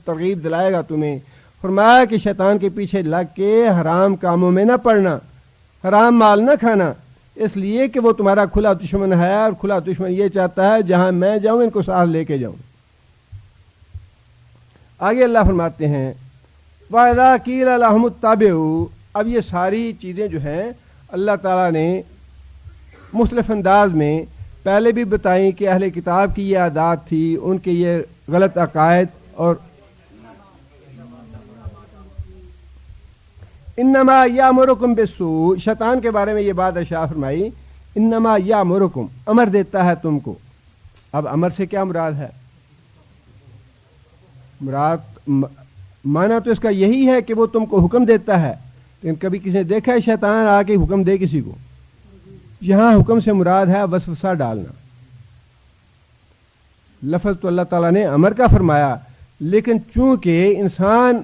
ترغیب دلائے گا تمہیں. فرمایا کہ شیطان کے پیچھے لگ کے حرام کاموں میں نہ پڑنا، حرام مال نہ کھانا، اس لیے کہ وہ تمہارا کھلا دشمن ہے، اور کھلا دشمن یہ چاہتا ہے جہاں میں جاؤں ان کو ساتھ لے کے جاؤں. آگے اللہ فرماتے ہیں وَإِذَا قِيلَ لَهُمُ اتَّبِعُوا. اب یہ ساری چیزیں جو ہیں اللہ تعالیٰ نے مختلف انداز میں پہلے بھی بتائیں کہ اہل کتاب کی یہ عادات تھی، ان کے یہ غلط عقائد. اور انما یامرکم بالسوء، شیطان کے بارے میں یہ بات ارشاد فرمائی، انما یامرکم، امر دیتا ہے تم کو. اب امر سے کیا مراد ہے؟ مراد مانا تو اس کا یہی ہے کہ وہ تم کو حکم دیتا ہے، لیکن کبھی کسی نے دیکھا ہے شیطان آ کے حکم دے کسی کو؟ یہاں حکم سے مراد ہے وسوسہ ڈالنا. لفظ تو اللہ تعالیٰ نے امر کا فرمایا، لیکن چونکہ انسان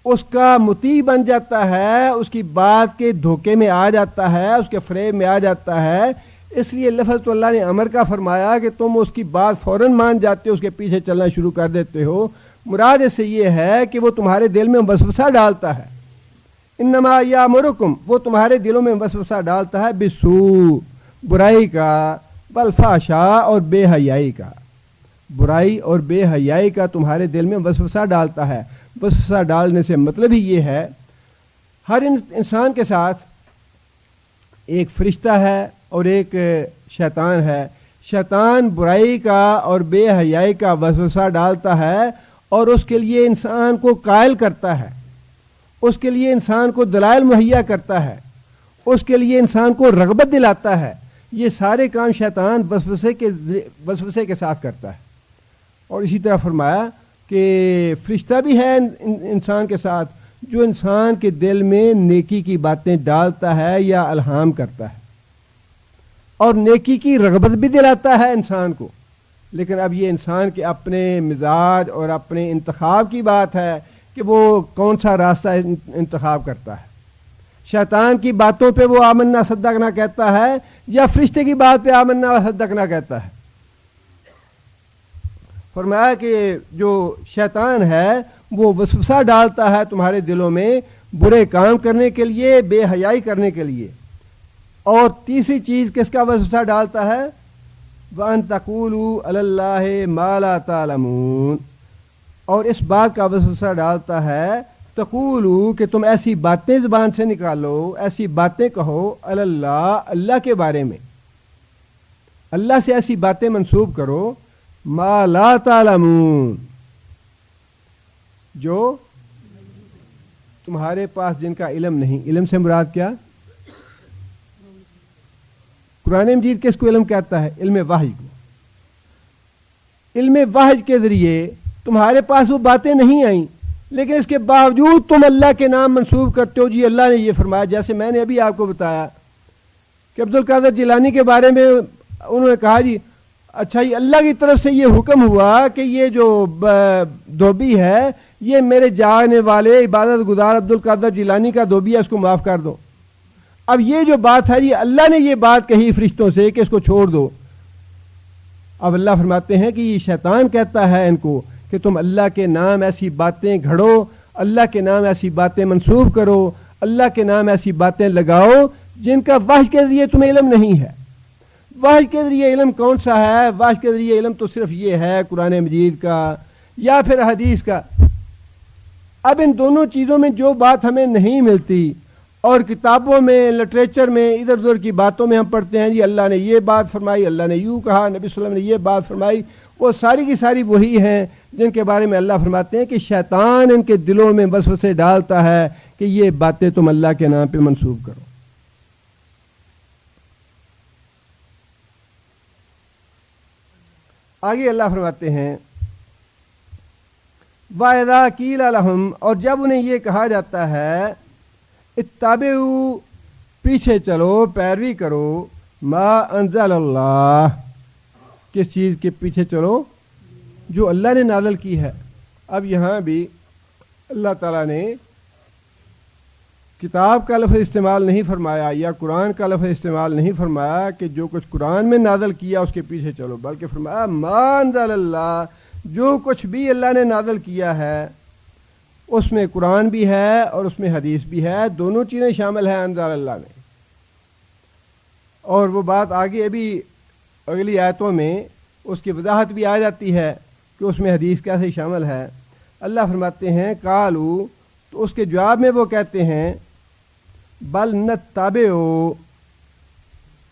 اس کا مطیع بن جاتا ہے، اس کی بات کے دھوکے میں آ جاتا ہے، اس کے فریب میں آ جاتا ہے، اس لیے لفظ تو اللہ نے امر کا فرمایا کہ تم اس کی بات فوراً مان جاتے ہو، اس کے پیچھے چلنا شروع کر دیتے ہو. مراد اس سے یہ ہے کہ وہ تمہارے دل میں وسوسہ ڈالتا ہے. انما یامرکم، وہ تمہارے دلوں میں وسوسہ ڈالتا ہے بالسوء، برائی کا، والفحشاء، اور بے حیائی کا. برائی اور بے حیائی کا تمہارے دل میں وسوسہ ڈالتا ہے. وسوسہ ڈالنے سے مطلب ہی یہ ہے ہر انسان کے ساتھ ایک فرشتہ ہے اور ایک شیطان ہے. شیطان برائی کا اور بے حیائی کا وسوسہ ڈالتا ہے اور اس کے لیے انسان کو قائل کرتا ہے، اس کے لیے انسان کو دلائل مہیا کرتا ہے، اس کے لیے انسان کو رغبت دلاتا ہے. یہ سارے کام شیطان وسوسے کے ساتھ کرتا ہے. اور اسی طرح فرمایا کہ فرشتہ بھی ہے انسان کے ساتھ، جو انسان کے دل میں نیکی کی باتیں ڈالتا ہے یا الہام کرتا ہے، اور نیکی کی رغبت بھی دلاتا ہے انسان کو. لیکن اب یہ انسان کے اپنے مزاج اور اپنے انتخاب کی بات ہے کہ وہ کون سا راستہ انتخاب کرتا ہے. شیطان کی باتوں پہ وہ آمنا صدقنا کہتا ہے یا فرشتے کی بات پہ آمنا صدقنا کہتا ہے. فرمایا کہ جو شیطان ہے وہ وسوسہ ڈالتا ہے تمہارے دلوں میں برے کام کرنے کے لیے، بے حیائی کرنے کے لیے. اور تیسری چیز کس کا وسوسہ ڈالتا ہے؟ وَأَن تَقُولُوا عَلَى اللَّهِ مَا لَا تَعْلَمُونَ. اور اس بات کا وسوسہ ڈالتا ہے تقولو، کہ تم ایسی باتیں زبان سے نکالو، ایسی باتیں کہو، علی اللہ، اللہ کے بارے میں، اللہ سے ایسی باتیں منسوب کرو، ما لا تعلمون، جو تمہارے پاس جن کا علم نہیں. علم سے مراد کیا؟ قرآن مجید کس کو علم کہتا ہے؟ علم وحی کو. علم وحی کے ذریعے تمہارے پاس وہ باتیں نہیں آئیں، لیکن اس کے باوجود تم اللہ کے نام منسوب کرتے ہو. جی اللہ نے یہ فرمایا، جیسے میں نے ابھی آپ کو بتایا کہ عبد القادر جیلانی کے بارے میں انہوں نے کہا جی اچھا یہ اللہ کی طرف سے یہ حکم ہوا کہ یہ جو دھوبی ہے یہ میرے جانے والے عبادت گزار عبد القادر جیلانی کا دھوبی ہے، اس کو معاف کر دو. اب یہ جو بات ہے یہ اللہ نے یہ بات کہی فرشتوں سے کہ اس کو چھوڑ دو. اب اللہ فرماتے ہیں کہ یہ شیطان کہتا ہے ان کو کہ تم اللہ کے نام ایسی باتیں گھڑو، اللہ کے نام ایسی باتیں منسوب کرو، اللہ کے نام ایسی باتیں لگاؤ جن کا وحی کے ذریعے تمہیں علم نہیں ہے. وحی کے ذریعے علم کون سا ہے؟ وحی کے ذریعے علم تو صرف یہ ہے قرآن مجید کا یا پھر حدیث کا. اب ان دونوں چیزوں میں جو بات ہمیں نہیں ملتی اور کتابوں میں، لٹریچر میں، ادھر ادھر کی باتوں میں ہم پڑھتے ہیں جی اللہ نے یہ بات فرمائی، اللہ نے یوں کہا، نبی صلی اللہ علیہ وسلم نے یہ بات فرمائی، وہ ساری کی ساری وہی ہیں جن کے بارے میں اللہ فرماتے ہیں کہ شیطان ان کے دلوں میں وسوسے ڈالتا ہے کہ یہ باتیں تم اللہ کے نام پہ منسوب کرو. آگے اللہ فرماتے ہیں وَإِذَا قِيلَ لَهُمْ، اور جب انہیں یہ کہا جاتا ہے اتَّبِعُوا، پیچھے چلو، پیروی کرو، ما انزل اللہ، کس چیز کے پیچھے چلو؟ جو اللہ نے نازل کی ہے. اب یہاں بھی اللہ تعالیٰ نے کتاب کا لفظ استعمال نہیں فرمایا یا قرآن کا لفظ استعمال نہیں فرمایا کہ جو کچھ قرآن میں نازل کیا اس کے پیچھے چلو، بلکہ فرمایا ما انزل اللہ، جو کچھ بھی اللہ نے نازل کیا ہے اس میں قرآن بھی ہے اور اس میں حدیث بھی ہے، دونوں چیزیں شامل ہیں انزل اللہ میں۔ اور وہ بات آگے ابھی اگلی آیتوں میں اس کی وضاحت بھی آ جاتی ہے کہ اس میں حدیث کیسے شامل ہے۔ اللہ فرماتے ہیں قالو، تو اس کے جواب میں وہ کہتے ہیں بل نتبعو،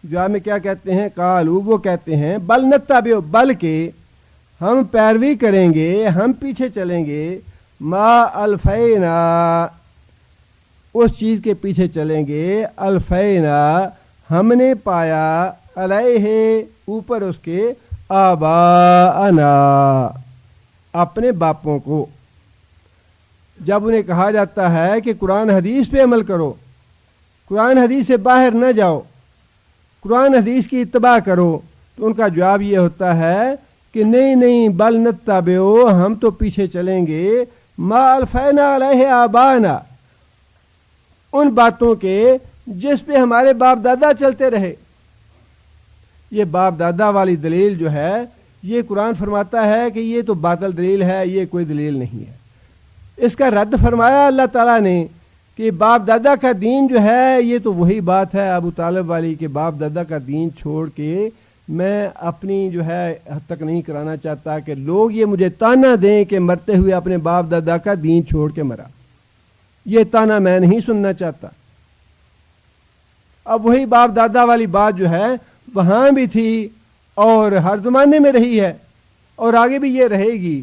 جواب میں کیا کہتے ہیں؟ قالو، وہ کہتے ہیں بل نتبعو، بلکہ ہم پیروی کریں گے، ہم پیچھے چلیں گے، ما الفینا، اس چیز کے پیچھے چلیں گے، الفینا، ہم نے پایا، علیہ، اوپر اس کے، آباءنا، اپنے باپوں کو۔ جب انہیں کہا جاتا ہے کہ قرآن حدیث پہ عمل کرو، قرآن حدیث سے باہر نہ جاؤ، قرآن حدیث کی اتباع کرو، تو ان کا جواب یہ ہوتا ہے کہ نہیں نہیں، بل نتبعو، ہم تو پیچھے چلیں گے، ما الفینا علیہ آباءنا، ان باتوں کے جس پہ ہمارے باپ دادا چلتے رہے۔ یہ باپ دادا والی دلیل جو ہے، یہ قرآن فرماتا ہے کہ یہ تو باطل دلیل ہے، یہ کوئی دلیل نہیں ہے۔ اس کا رد فرمایا اللہ تعالیٰ نے کہ باپ دادا کا دین جو ہے یہ تو وہی بات ہے ابو طالب والی، کہ باپ دادا کا دین چھوڑ کے میں اپنی جو ہے حد تک نہیں کرانا چاہتا کہ لوگ یہ مجھے تانا دیں کہ مرتے ہوئے اپنے باپ دادا کا دین چھوڑ کے مرا، یہ تانا میں نہیں سننا چاہتا۔ اب وہی باپ دادا والی بات جو ہے وہاں بھی تھی اور ہر زمانے میں رہی ہے اور آگے بھی یہ رہے گی۔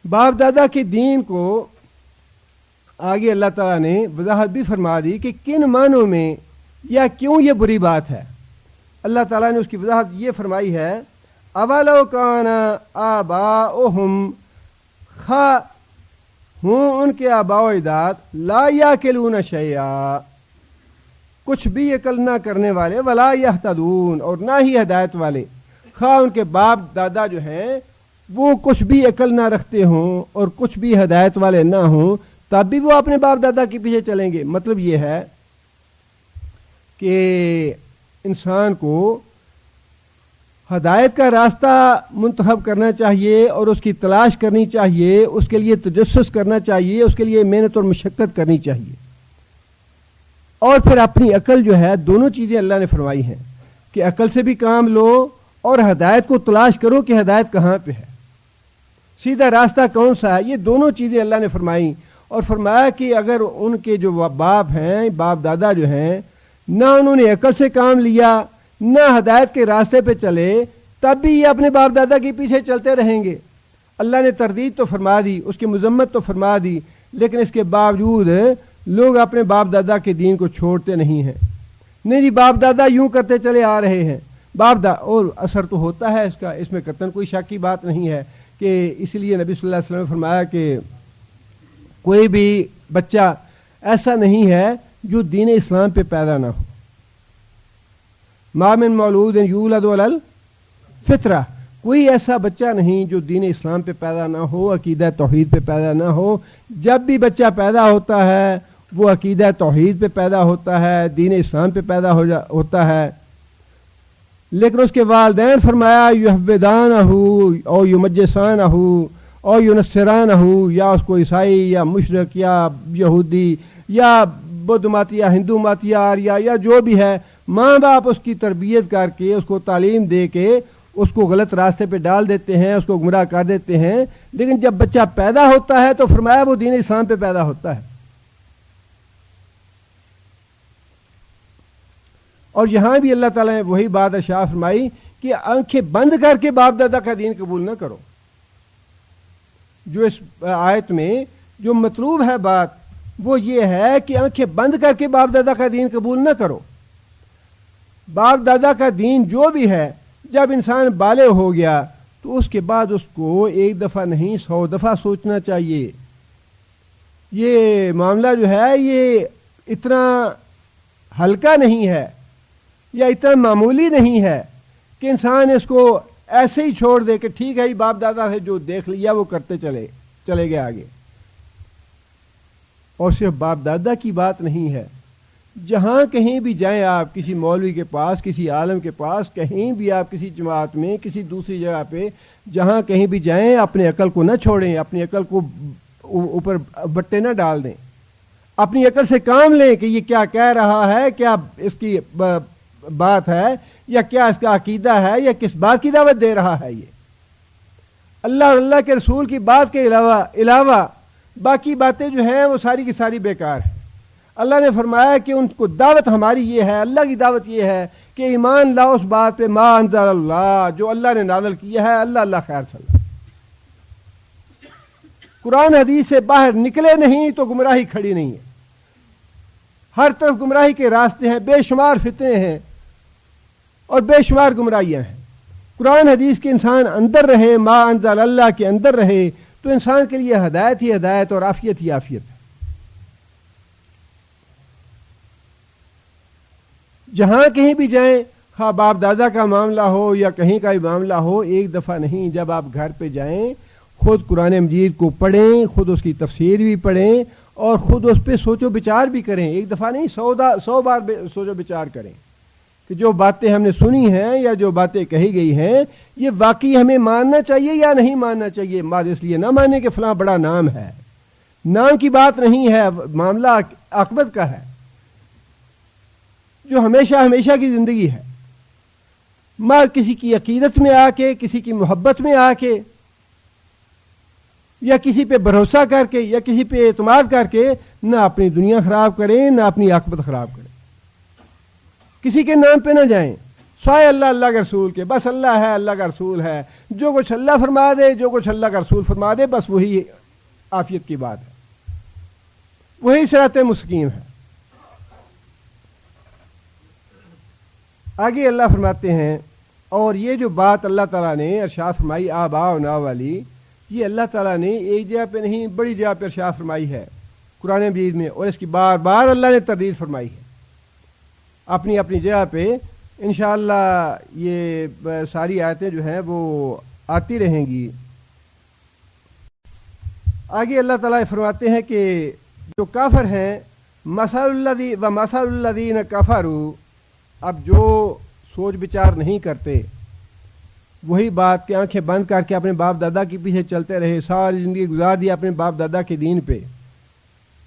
باپ دادا کے دین کو آگے اللہ تعالیٰ نے وضاحت بھی فرما دی کہ کن معنوں میں یا کیوں یہ بری بات ہے۔ اللہ تعالیٰ نے اس کی وضاحت یہ فرمائی ہے، اولو کان آباؤہم، خواہ ہوں ان کے آباء و اجداد، لا یاکلون شیئا، کچھ بھی عقل نہ کرنے والے، ولا یہتدون، اور نہ ہی ہدایت والے، خواہ ان کے باپ دادا جو ہیں وہ کچھ بھی عقل نہ رکھتے ہوں اور کچھ بھی ہدایت والے نہ ہوں، تب بھی وہ اپنے باپ دادا کے پیچھے چلیں گے۔ مطلب یہ ہے کہ انسان کو ہدایت کا راستہ منتخب کرنا چاہیے اور اس کی تلاش کرنی چاہیے، اس کے لیے تجسس کرنا چاہیے، اس کے لیے محنت اور مشقت کرنی چاہیے، اور پھر اپنی عقل جو ہے، دونوں چیزیں اللہ نے فرمائی ہیں کہ عقل سے بھی کام لو اور ہدایت کو تلاش کرو کہ ہدایت کہاں پہ ہے، سیدھا راستہ کون سا ہے۔ یہ دونوں چیزیں اللہ نے فرمائی، اور فرمایا کہ اگر ان کے جو باپ ہیں، باپ دادا جو ہیں، نہ انہوں نے عقل سے کام لیا، نہ ہدایت کے راستے پہ چلے، تب بھی یہ اپنے باپ دادا کے پیچھے چلتے رہیں گے۔ اللہ نے تردید تو فرما دی، اس کی مذمت تو فرما دی، لیکن اس کے باوجود لوگ اپنے باپ دادا کے دین کو چھوڑتے نہیں ہیں۔ نہیں جی، باپ دادا یوں کرتے چلے آ رہے ہیں، اور اثر تو ہوتا ہے اس کا، اس میں قطعاً کوئی شک کی بات نہیں ہے کہ اس لیے نبی صلی اللہ علیہ وسلم نے فرمایا کہ کوئی بھی بچہ ایسا نہیں ہے جو دین اسلام پہ پیدا نہ ہو۔ ما من مولود یولد علی الفطرہ، کوئی ایسا بچہ نہیں جو دین اسلام پہ پیدا نہ ہو، عقیدہ توحید پہ پیدا نہ ہو۔ جب بھی بچہ پیدا ہوتا ہے وہ عقیدہ توحید پہ پیدا ہوتا ہے، دین اسلام پہ پیدا ہوتا ہے، لیکن اس کے والدین فرمایا یحودانہ او یمجسانہ او ینصرانہ، یا اس کو عیسائی یا مشرک یا یہودی یا بدھ مت یا ہندو مت یا جو بھی ہے، ماں باپ اس کی تربیت کر کے، اس کو تعلیم دے کے اس کو غلط راستے پہ ڈال دیتے ہیں، اس کو گمراہ کر دیتے ہیں، لیکن جب بچہ پیدا ہوتا ہے تو فرمایا وہ دین اسلام پہ پیدا ہوتا ہے۔ اور یہاں بھی اللہ تعالیٰ نے وہی بات ارشاد فرمائی کہ آنکھیں بند کر کے باپ دادا کا دین قبول نہ کرو۔ جو اس آیت میں جو مطلوب ہے بات وہ یہ ہے کہ آنکھیں بند کر کے باپ دادا کا دین قبول نہ کرو۔ باپ دادا کا دین جو بھی ہے، جب انسان بالغ ہو گیا تو اس کے بعد اس کو ایک دفعہ نہیں 100 دفعہ سوچنا چاہیے۔ یہ معاملہ جو ہے یہ اتنا ہلکا نہیں ہے یا اتنا معمولی نہیں ہے کہ انسان اس کو ایسے ہی چھوڑ دے کہ ٹھیک ہے باپ دادا سے جو دیکھ لیا وہ کرتے چلے گئے آگے۔ اور صرف باپ دادا کی بات نہیں ہے. جہاں کہیں بھی جائیں آپ, کسی مولوی کے پاس, کسی عالم کے پاس, کہیں بھی آپ کسی جماعت میں, کسی دوسری جگہ پہ, جہاں کہیں بھی جائیں, اپنے عقل کو نہ چھوڑیں, اپنی عقل کو اوپر بٹے نہ ڈال دیں, اپنی عقل سے کام لیں کہ یہ کیا کہہ رہا ہے, کیا اس کی بات ہے, یا کیا اس کا عقیدہ ہے, یا کس بات کی دعوت دے رہا ہے. یہ اللہ اور اللہ کے رسول کی بات کے علاوہ باقی باتیں جو ہیں وہ ساری کی ساری بیکار ہیں. اللہ نے فرمایا کہ ان کو دعوت ہماری یہ ہے, اللہ کی دعوت یہ ہے کہ ایمان لاؤ اس بات پہ ما انزل اللہ, جو اللہ نے نازل کیا ہے. اللہ خیر صلی اللہ. قرآن حدیث سے باہر نکلے نہیں تو گمراہی کھڑی نہیں ہے. ہر طرف گمراہی کے راستے ہیں, بے شمار فتنے ہیں اور بے شمار گمراہیاں ہیں. قرآن حدیث کے انسان اندر رہے, ما انزل اللہ کے اندر رہے, تو انسان کے لیے ہدایت ہی ہدایت اور عافیت ہی عافیت ہے. جہاں کہیں بھی جائیں, خواہ باپ دادا کا معاملہ ہو یا کہیں کا بھی معاملہ ہو, ایک دفعہ نہیں, جب آپ گھر پہ جائیں خود قرآن مجید کو پڑھیں, خود اس کی تفسیر بھی پڑھیں اور خود اس پہ سوچ و بچار بھی کریں. ایک دفعہ نہیں, 100 بار سوچ و بچار کریں کہ جو باتیں ہم نے سنی ہیں یا جو باتیں کہی گئی ہیں یہ واقعی ہمیں ماننا چاہیے یا نہیں ماننا چاہیے. بات اس لیے نہ مانیں کہ فلاں بڑا نام ہے, نام کی بات نہیں ہے, معاملہ عاقبت کا ہے جو ہمیشہ کی زندگی ہے. ماں کسی کی عقیدت میں آ کے, کسی کی محبت میں آ کے, یا کسی پہ بھروسہ کر کے, یا کسی پہ اعتماد کر کے نہ اپنی دنیا خراب کریں نہ اپنی عاقبت خراب کریں. کسی کے نام پہ نہ جائیں سوائے اللہ کے رسول کے. بس اللہ ہے, اللہ کا رسول ہے, جو کچھ اللہ فرما دے, جو کچھ اللہ کا رسول فرما دے, بس وہی عافیت کی بات ہے, وہی صراط مستقیم ہے. آگے اللہ فرماتے ہیں, اور یہ جو بات اللہ تعالیٰ نے ارشاد فرمائی آبا و نا والی, یہ اللہ تعالیٰ نے ایک جگہ پہ نہیں بڑی جگہ پہ ارشاد فرمائی ہے قرآن مجید میں, اور اس کی بار بار اللہ نے تردید فرمائی ہے اپنی اپنی جگہ پہ. انشاءاللہ یہ ساری آیتیں جو ہیں وہ آتی رہیں گی. آگے اللہ تعالیٰ فرماتے ہیں کہ جو کافر ہیں, مثل الذین کفروا, اب جو سوچ بچار نہیں کرتے, وہی بات کہ آنکھیں بند کر کے اپنے باپ دادا کے پیچھے چلتے رہے, ساری زندگی گزار دی اپنے باپ دادا کے دین پہ,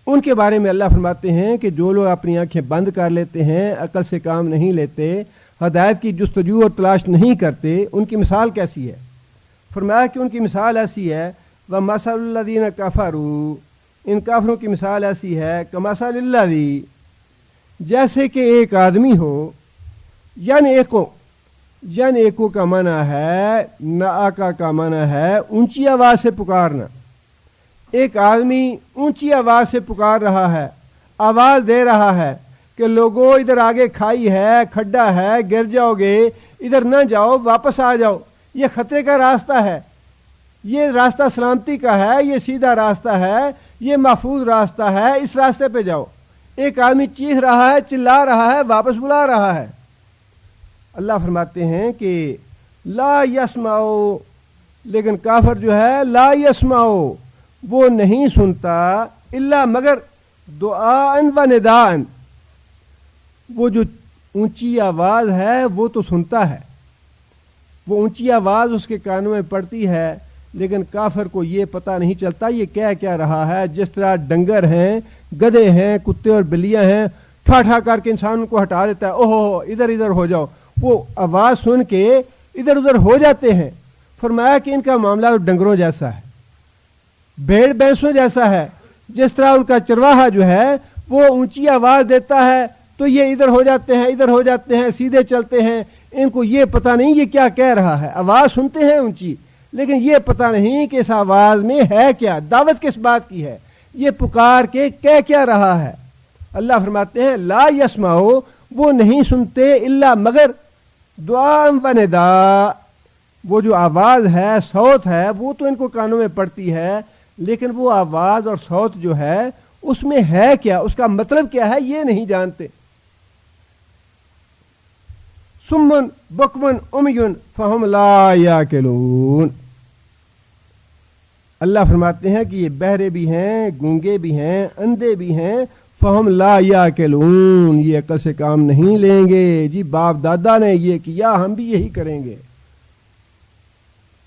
ان کے بارے میں اللہ فرماتے ہیں کہ جو لوگ اپنی آنکھیں بند کر لیتے ہیں, عقل سے کام نہیں لیتے, ہدایت کی جستجو اور تلاش نہیں کرتے, ان کی مثال کیسی ہے؟ فرمایا کہ ان کی مثال ایسی ہے وَمَثَلُ الَّذِينَ كَفَرُوا, ان کافروں کی مثال ایسی ہے كَمَثَلِ الَّذِي, جیسے کہ ایک آدمی ہو, یعنی ایکو کا معنی ہے, ناآکا کا معنی ہے اونچی آواز سے پکارنا. ایک آدمی اونچی آواز سے پکار رہا ہے, آواز دے رہا ہے کہ لوگوں ادھر آگے کھائی ہے, کھڈا ہے, گر جاؤ گے, ادھر نہ جاؤ, واپس آ جاؤ, یہ خطے کا راستہ ہے, یہ راستہ سلامتی کا ہے, یہ سیدھا راستہ ہے, یہ محفوظ راستہ ہے, اس راستے پہ جاؤ. ایک آدمی چیخ رہا ہے, چلا رہا ہے, واپس بلا رہا ہے. اللہ فرماتے ہیں کہ لا یسمعو, لیکن کافر جو ہے لا یسمعو, وہ نہیں سنتا, الا مگر دعاءن و نداءن, وہ جو اونچی آواز ہے وہ تو سنتا ہے, وہ اونچی آواز اس کے کانوں میں پڑتی ہے, لیکن کافر کو یہ پتہ نہیں چلتا یہ کیا رہا ہے. جس طرح ڈنگر ہیں, گدھے ہیں, کتے اور بلیاں ہیں, ٹھا کر کے انسان کو ہٹا دیتا ہے, اوہو ادھر ہو جاؤ, وہ آواز سن کے ادھر ادھر ہو جاتے ہیں. فرمایا کہ ان کا معاملہ ڈنگروں جیسا ہے, بھیڑ بھینسوں جیسا ہے. جس طرح ان کا چرواہا جو ہے وہ اونچی آواز دیتا ہے تو یہ ادھر ہو جاتے ہیں, سیدھے چلتے ہیں. ان کو یہ پتہ نہیں یہ کیا کہہ رہا ہے, آواز سنتے ہیں اونچی, لیکن یہ پتہ نہیں کہ اس آواز میں ہے کیا, دعوت کس بات کی ہے, یہ پکار کے کہہ کیا رہا ہے. اللہ فرماتے ہیں لا یسمعو, وہ نہیں سنتے, الا مگر دعاء و نداء, وہ جو آواز ہے, صوت ہے, وہ تو ان کو کانوں میں پڑتی ہے, لیکن وہ آواز اور صوت جو ہے اس میں ہے کیا, اس کا مطلب کیا ہے, یہ نہیں جانتے. سمن بکمن امیون فہم لا یاکلون, اللہ فرماتے ہیں کہ یہ بہرے بھی ہیں، گونگے بھی ہیں، اندھے بھی ہیں، فہم لا یاکلون، یہ عقل سے کام نہیں لیں گے. جی باپ دادا نے یہ کیا، ہم بھی یہی کریں گے.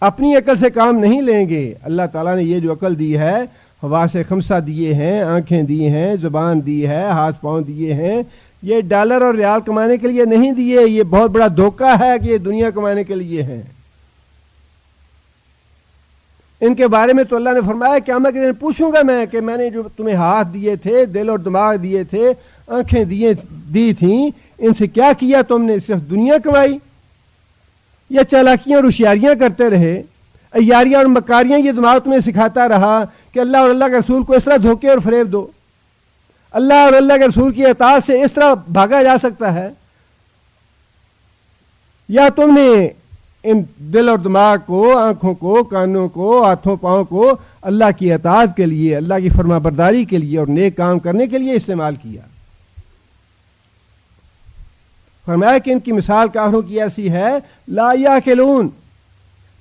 اپنی عقل سے کام نہیں لیں گے. اللہ تعالیٰ نے یہ جو عقل دی ہے، حواس خمسہ دیے ہیں، آنکھیں دی ہیں، زبان دی ہے، ہاتھ پاؤں دیے ہیں، یہ ڈالر اور ریال کمانے کے لیے نہیں دیے. یہ بہت بڑا دھوکہ ہے کہ یہ دنیا کمانے کے لیے ہیں. ان کے بارے میں تو اللہ نے فرمایا قیامت کے دن پوچھوں گا میں کہ میں نے جو تمہیں ہاتھ دیے تھے، دل اور دماغ دیے تھے، آنکھیں دی تھیں، ان سے کیا کیا تم نے؟ صرف دنیا کمائی یا چالاکیاں اور ہوشیاریاں کرتے رہے؟ عیاریاں اور مکاریاں یہ دماغ تمہیں سکھاتا رہا کہ اللہ اور اللہ کے رسول کو اس طرح دھوکے اور فریب دو، اللہ اور اللہ کے رسول کی اطاعت سے اس طرح بھاگا جا سکتا ہے؟ یا تم نے ان دل اور دماغ کو، آنکھوں کو، کانوں کو، ہاتھوں پاؤں کو اللہ کی اطاعت کے لیے، اللہ کی فرما برداری کے لیے اور نیک کام کرنے کے لیے استعمال کیا؟ فرمایا کہ ان کی مثال کافروں کی ایسی ہے، لا یاکلون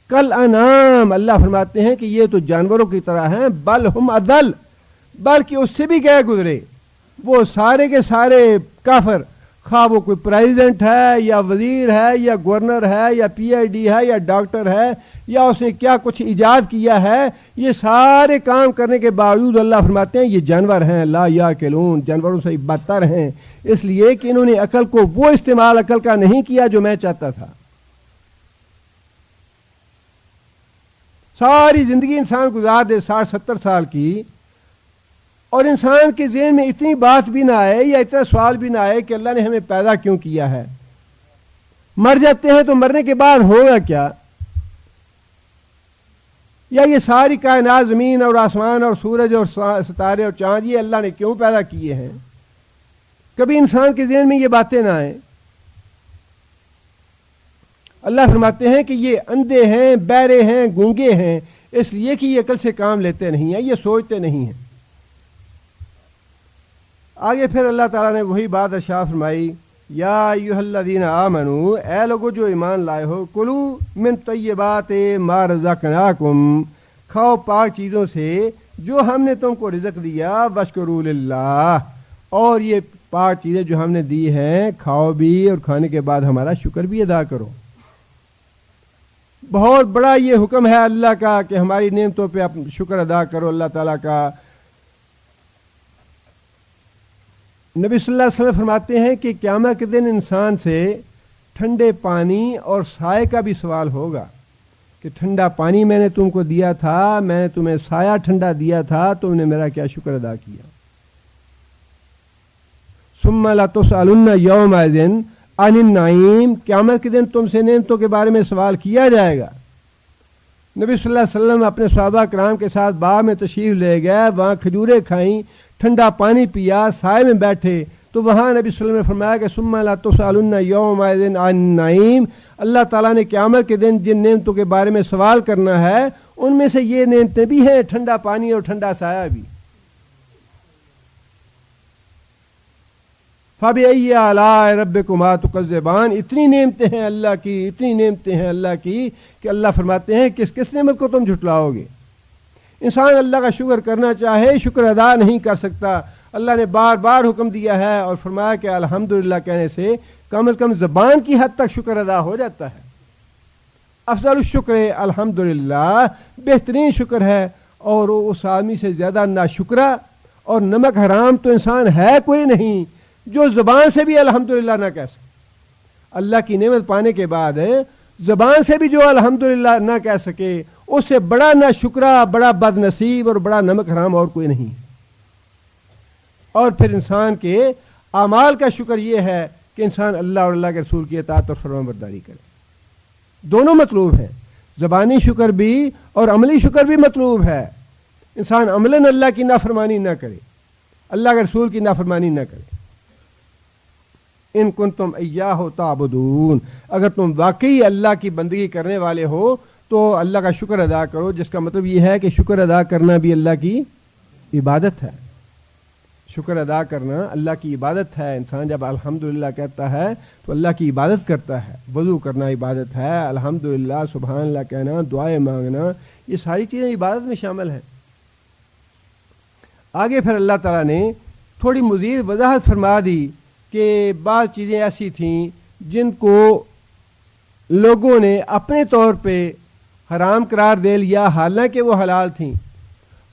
کل انعام. اللہ فرماتے ہیں کہ یہ تو جانوروں کی طرح ہیں، بل ہم اضل، بلکہ اس سے بھی گئے گزرے. وہ سارے کے سارے کافر، خواہ وہ کوئی پریزیڈنٹ ہے یا وزیر ہے یا گورنر ہے یا پی آئی ڈی ہے یا ڈاکٹر ہے یا اس نے کیا کچھ ایجاد کیا ہے، یہ سارے کام کرنے کے باوجود اللہ فرماتے ہیں یہ جانور ہیں. لا یاکلون، جانوروں سے بدتر ہیں، اس لیے کہ انہوں نے عقل کو وہ استعمال عقل کا نہیں کیا جو میں چاہتا تھا. ساری زندگی انسان گزار دے 60-70 سال کی، اور انسان کے ذہن میں اتنی بات بھی نہ آئے یا اتنا سوال بھی نہ آئے کہ اللہ نے ہمیں پیدا کیوں کیا ہے. مر جاتے ہیں تو مرنے کے بعد ہوگا کیا؟ یا یہ ساری کائنات، زمین اور آسمان اور سورج اور ستارے اور چاند، یہ اللہ نے کیوں پیدا کیے ہیں؟ کبھی انسان کے ذہن میں یہ باتیں نہ آئیں. اللہ فرماتے ہیں کہ یہ اندھے ہیں، بہرے ہیں، گونگے ہیں، اس لیے کہ یہ عقل سے کام لیتے نہیں ہیں، یہ سوچتے نہیں ہیں. آگے پھر اللہ تعالیٰ نے وہی بات ارشاد فرمائی، یا ایھا الذین آمنو، اے لوگو جو ایمان لائے ہو، کلو من طیبات ما رزقناکم، کھاؤ پاک چیزوں سے جو ہم نے تم کو رزق دیا، واشکروا للہ، اور یہ پاک چیزیں جو ہم نے دی ہیں کھاؤ بھی، اور کھانے کے بعد ہمارا شکر بھی ادا کرو. بہت بڑا یہ حکم ہے اللہ کا کہ ہماری نعمتوں پہ آپ شکر ادا کرو اللہ تعالیٰ کا. نبی صلی اللہ علیہ وسلم فرماتے ہیں کہ قیامت کے دن انسان سے ٹھنڈے پانی اور سائے کا بھی سوال ہوگا کہ ٹھنڈا پانی میں نے تم کو دیا تھا، میں نے تمہیں سایہ ٹھنڈا دیا تھا، تم نے میرا کیا شکر ادا کیا؟ ثم لتسألن یومئذ عن النعیم، قیامت کے دن تم سے نعمتوں کے بارے میں سوال کیا جائے گا. نبی صلی اللہ علیہ وسلم اپنے صحابہ کرام کے ساتھ باغ میں تشریف لے گئے، وہاں کھجوریں کھائیں، ٹھنڈا پانی پیا، سائے میں بیٹھے، تو وہاں نبی صلی اللہ علیہ وسلم نے فرمایا کہ ثم لتسألن یومئذ عن النعیم، اللہ تعالیٰ نے قیامت کے دن جن نعمتوں کے بارے میں سوال کرنا ہے ان میں سے یہ نعمتیں بھی ہیں، ٹھنڈا پانی اور ٹھنڈا سایہ بھی. فَبِأَيِّ آلَاءِ رَبِّكُمَا تُكَذِّبَانِ، اتنی نعمتیں ہیں اللہ کی، اتنی نعمتیں ہیں اللہ کی کہ اللہ فرماتے ہیں کس کس نعمت کو تم جھٹلاؤ گے. انسان اللہ کا شکر کرنا چاہے، شکر ادا نہیں کر سکتا. اللہ نے بار بار حکم دیا ہے اور فرمایا کہ الحمدللہ کہنے سے کم از کم زبان کی حد تک شکر ادا ہو جاتا ہے. افضل الشکر الحمدللہ، بہترین شکر ہے، اور اس آدمی سے زیادہ ناشکرا اور نمک حرام تو انسان ہے کوئی نہیں جو زبان سے بھی الحمدللہ نہ کہہ سکے. اللہ کی نعمت پانے کے بعد زبان سے بھی جو الحمدللہ نہ کہہ سکے، اس سے بڑا نہ شکرا، بڑا بد نصیب اور بڑا نمک حرام اور کوئی نہیں. اور پھر انسان کے اعمال کا شکر یہ ہے کہ انسان اللہ اور اللہ کے رسول کی اطاعت اور فرمان برداری کرے. دونوں مطلوب ہیں، زبانی شکر بھی اور عملی شکر بھی مطلوب ہے. انسان عملاً اللہ کی نافرمانی نہ کرے، اللہ کے رسول کی نافرمانی نہ کرے. ان کنتم ایاہ تعبدون، اگر تم واقعی اللہ کی بندگی کرنے والے ہو تو اللہ کا شکر ادا کرو، جس کا مطلب یہ ہے کہ شکر ادا کرنا بھی اللہ کی عبادت ہے. شکر ادا کرنا اللہ کی عبادت ہے. انسان جب الحمدللہ کہتا ہے تو اللہ کی عبادت کرتا ہے. وضو کرنا عبادت ہے, الحمدللہ سبحان اللہ کہنا, دعائیں مانگنا, یہ ساری چیزیں عبادت میں شامل ہیں. آگے پھر اللہ تعالیٰ نے تھوڑی مزید وضاحت فرما دی کہ بعض چیزیں ایسی تھیں جن کو لوگوں نے اپنے طور پہ حرام قرار دے لیا حالانکہ وہ حلال تھیں,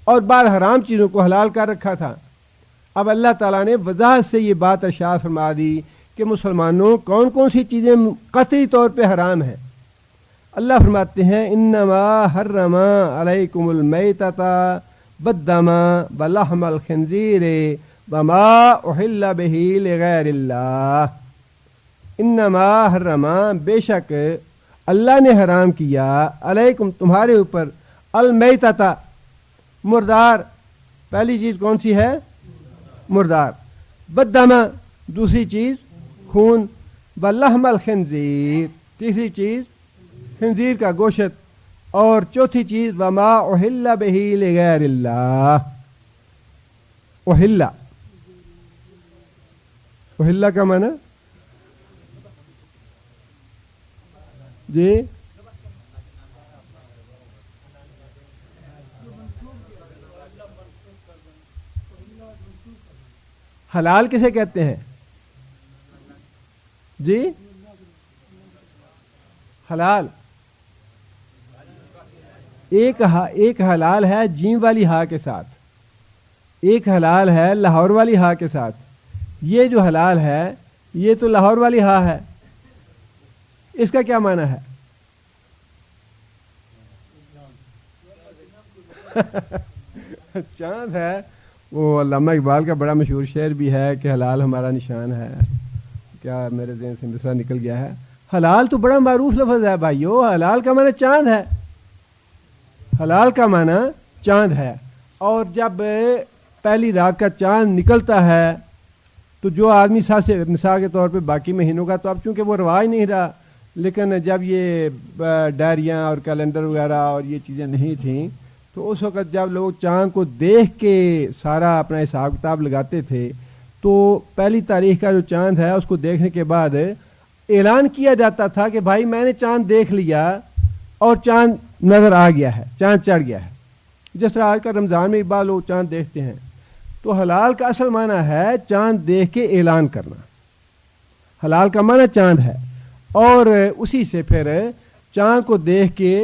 اور بعض حرام چیزوں کو حلال کر رکھا تھا. اب اللہ تعالیٰ نے وضاحت سے یہ بات ارشاد فرما دی کہ مسلمانوں کون کون سی چیزیں قطعی طور پہ حرام ہیں. اللہ فرماتے ہیں انما حرم علیکم المیتۃ والدم ولحم الخنزیر وما احل بہ لغیر اللہ. انما حرم بے شک اللہ نے حرام کیا علیکم تمہارے اوپر المیتۃ مردار, پہلی چیز کون سی ہے مردار, والدم دوسری چیز خون, ولحم الخنزیر تیسری چیز خنزیر کا گوشت, اور چوتھی چیز وما احل بہ لغیر اللہ. احل کا معنی جی حلال کسے کہتے ہیں جی؟ حلال ایک حلال ہے جیم والی ہا کے ساتھ, ایک حلال ہے لاہور والی ہا کے ساتھ. یہ جو حلال ہے یہ تو لاہور والی ہا ہے. اس کا کیا معنی ہے؟ چاند ہے. وہ علامہ اقبال کا بڑا مشہور شعر بھی ہے کہ حلال ہمارا نشان ہے. کیا میرے ذہن سے مصرع نکل گیا ہے. حلال تو بڑا معروف لفظ ہے بھائیو. حلال کا معنی چاند ہے, حلال کا معنی چاند ہے. اور جب پہلی رات کا چاند نکلتا ہے تو جو آدمی مثال کے طور پہ باقی مہینوں کا تو اب چونکہ وہ رواج نہیں رہا, لیکن جب یہ ڈائریاں اور کیلنڈر وغیرہ اور یہ چیزیں نہیں تھیں تو اس وقت جب لوگ چاند کو دیکھ کے سارا اپنا حساب کتاب لگاتے تھے تو پہلی تاریخ کا جو چاند ہے اس کو دیکھنے کے بعد اعلان کیا جاتا تھا کہ بھائی میں نے چاند دیکھ لیا اور چاند نظر آ گیا ہے, چاند چڑھ گیا ہے. جس طرح آج کل رمضان میں بعض لوگ چاند دیکھتے ہیں. تو حلال کا اصل معنی ہے چاند دیکھ کے اعلان کرنا. حلال کا معنی چاند ہے, اور اسی سے پھر چاند کو دیکھ کے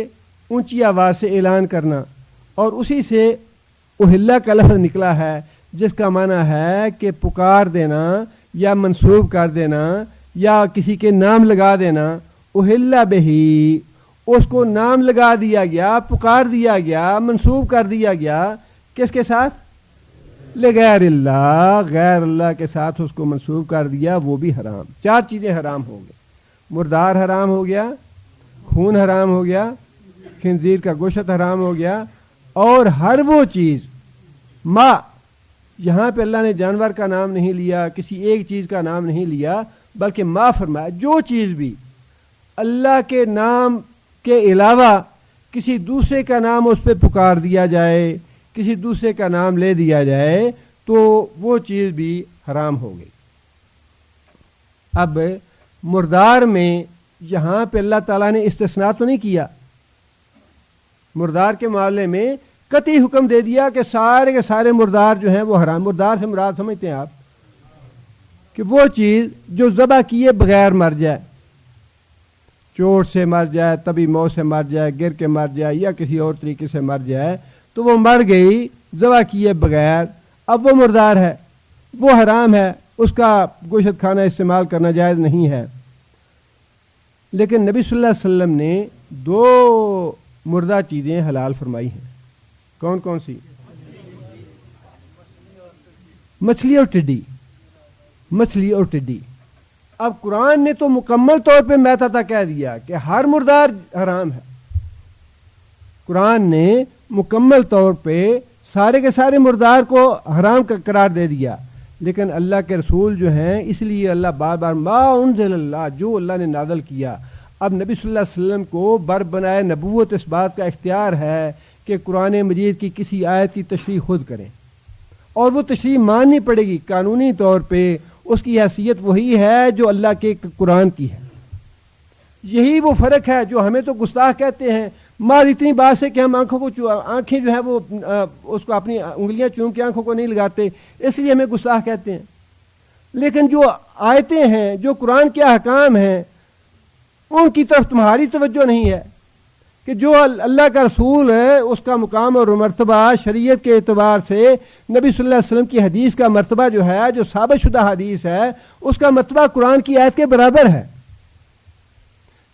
اونچی آواز سے اعلان کرنا, اور اسی سے احلہ کا لفظ نکلا ہے جس کا معنی ہے کہ پکار دینا یا منسوب کر دینا یا کسی کے نام لگا دینا. احلہ بہی, اس کو نام لگا دیا گیا, پکار دیا گیا, منسوب کر دیا گیا. کس کے ساتھ؟ لغیر اللہ, غیر اللہ کے ساتھ اس کو منسوب کر دیا, وہ بھی حرام. چار چیزیں حرام ہو گئی. مردار حرام ہو گیا, خون حرام ہو گیا, خنزیر کا گوشت حرام ہو گیا, اور ہر وہ چیز ما, یہاں پہ اللہ نے جانور کا نام نہیں لیا, کسی ایک چیز کا نام نہیں لیا, بلکہ ما فرمایا جو چیز بھی اللہ کے نام کے علاوہ کسی دوسرے کا نام اس پہ پکار دیا جائے, کسی دوسرے کا نام لے دیا جائے تو وہ چیز بھی حرام ہو گئی. اب مردار میں یہاں پہ اللہ تعالیٰ نے استثناء تو نہیں کیا. مردار کے معاملے میں قطعی حکم دے دیا کہ سارے کے سارے مردار جو ہیں وہ حرام. مردار سے مراد سمجھتے ہیں آپ کہ وہ چیز جو ذبح کیے بغیر مر جائے, چوٹ سے مر جائے, طبی موت سے مر جائے, گر کے مر جائے, یا کسی اور طریقے سے مر جائے, تو وہ مر گئی ذبح کیے بغیر, اب وہ مردار ہے, وہ حرام ہے, اس کا گوشت کھانا استعمال کرنا جائز نہیں ہے. لیکن نبی صلی اللہ علیہ وسلم نے دو مردہ چیزیں حلال فرمائی ہیں. کون کون سی؟ مچھلی اور ٹڈی. مچھلی اور ٹڈی. اب قرآن نے تو مکمل طور پہ میتھا کہہ دیا کہ ہر مردار حرام ہے. قرآن نے مکمل طور پہ سارے کے سارے مردار کو حرام کا قرار دے دیا. لیکن اللہ کے رسول جو ہیں, اس لیے اللہ بار بار ما انزل اللہ, جو اللہ نے نازل کیا. اب نبی صلی اللہ علیہ وسلم کو بر بنائے نبوت اس بات کا اختیار ہے کہ قرآن مجید کی کسی آیت کی تشریح خود کریں, اور وہ تشریح ماننی پڑے گی قانونی طور پہ. اس کی حیثیت وہی ہے جو اللہ کے قرآن کی ہے. یہی وہ فرق ہے جو ہمیں تو گستاخ کہتے ہیں. مار اتنی بات سے کہ ہم آنکھیں جو ہے وہ اس کو اپنی انگلیاں چوم کے آنکھوں کو نہیں لگاتے, اس لیے ہمیں گستاخ کہتے ہیں. لیکن جو آیتیں ہیں, جو قرآن کے احکام ہیں, ان کی طرف تمہاری توجہ نہیں ہے کہ جو اللہ کا رسول ہے اس کا مقام اور مرتبہ شریعت کے اعتبار سے نبی صلی اللہ علیہ وسلم کی حدیث کا مرتبہ جو ہے, جو ثابت شدہ حدیث ہے, اس کا مرتبہ قرآن کی آیت کے برابر ہے.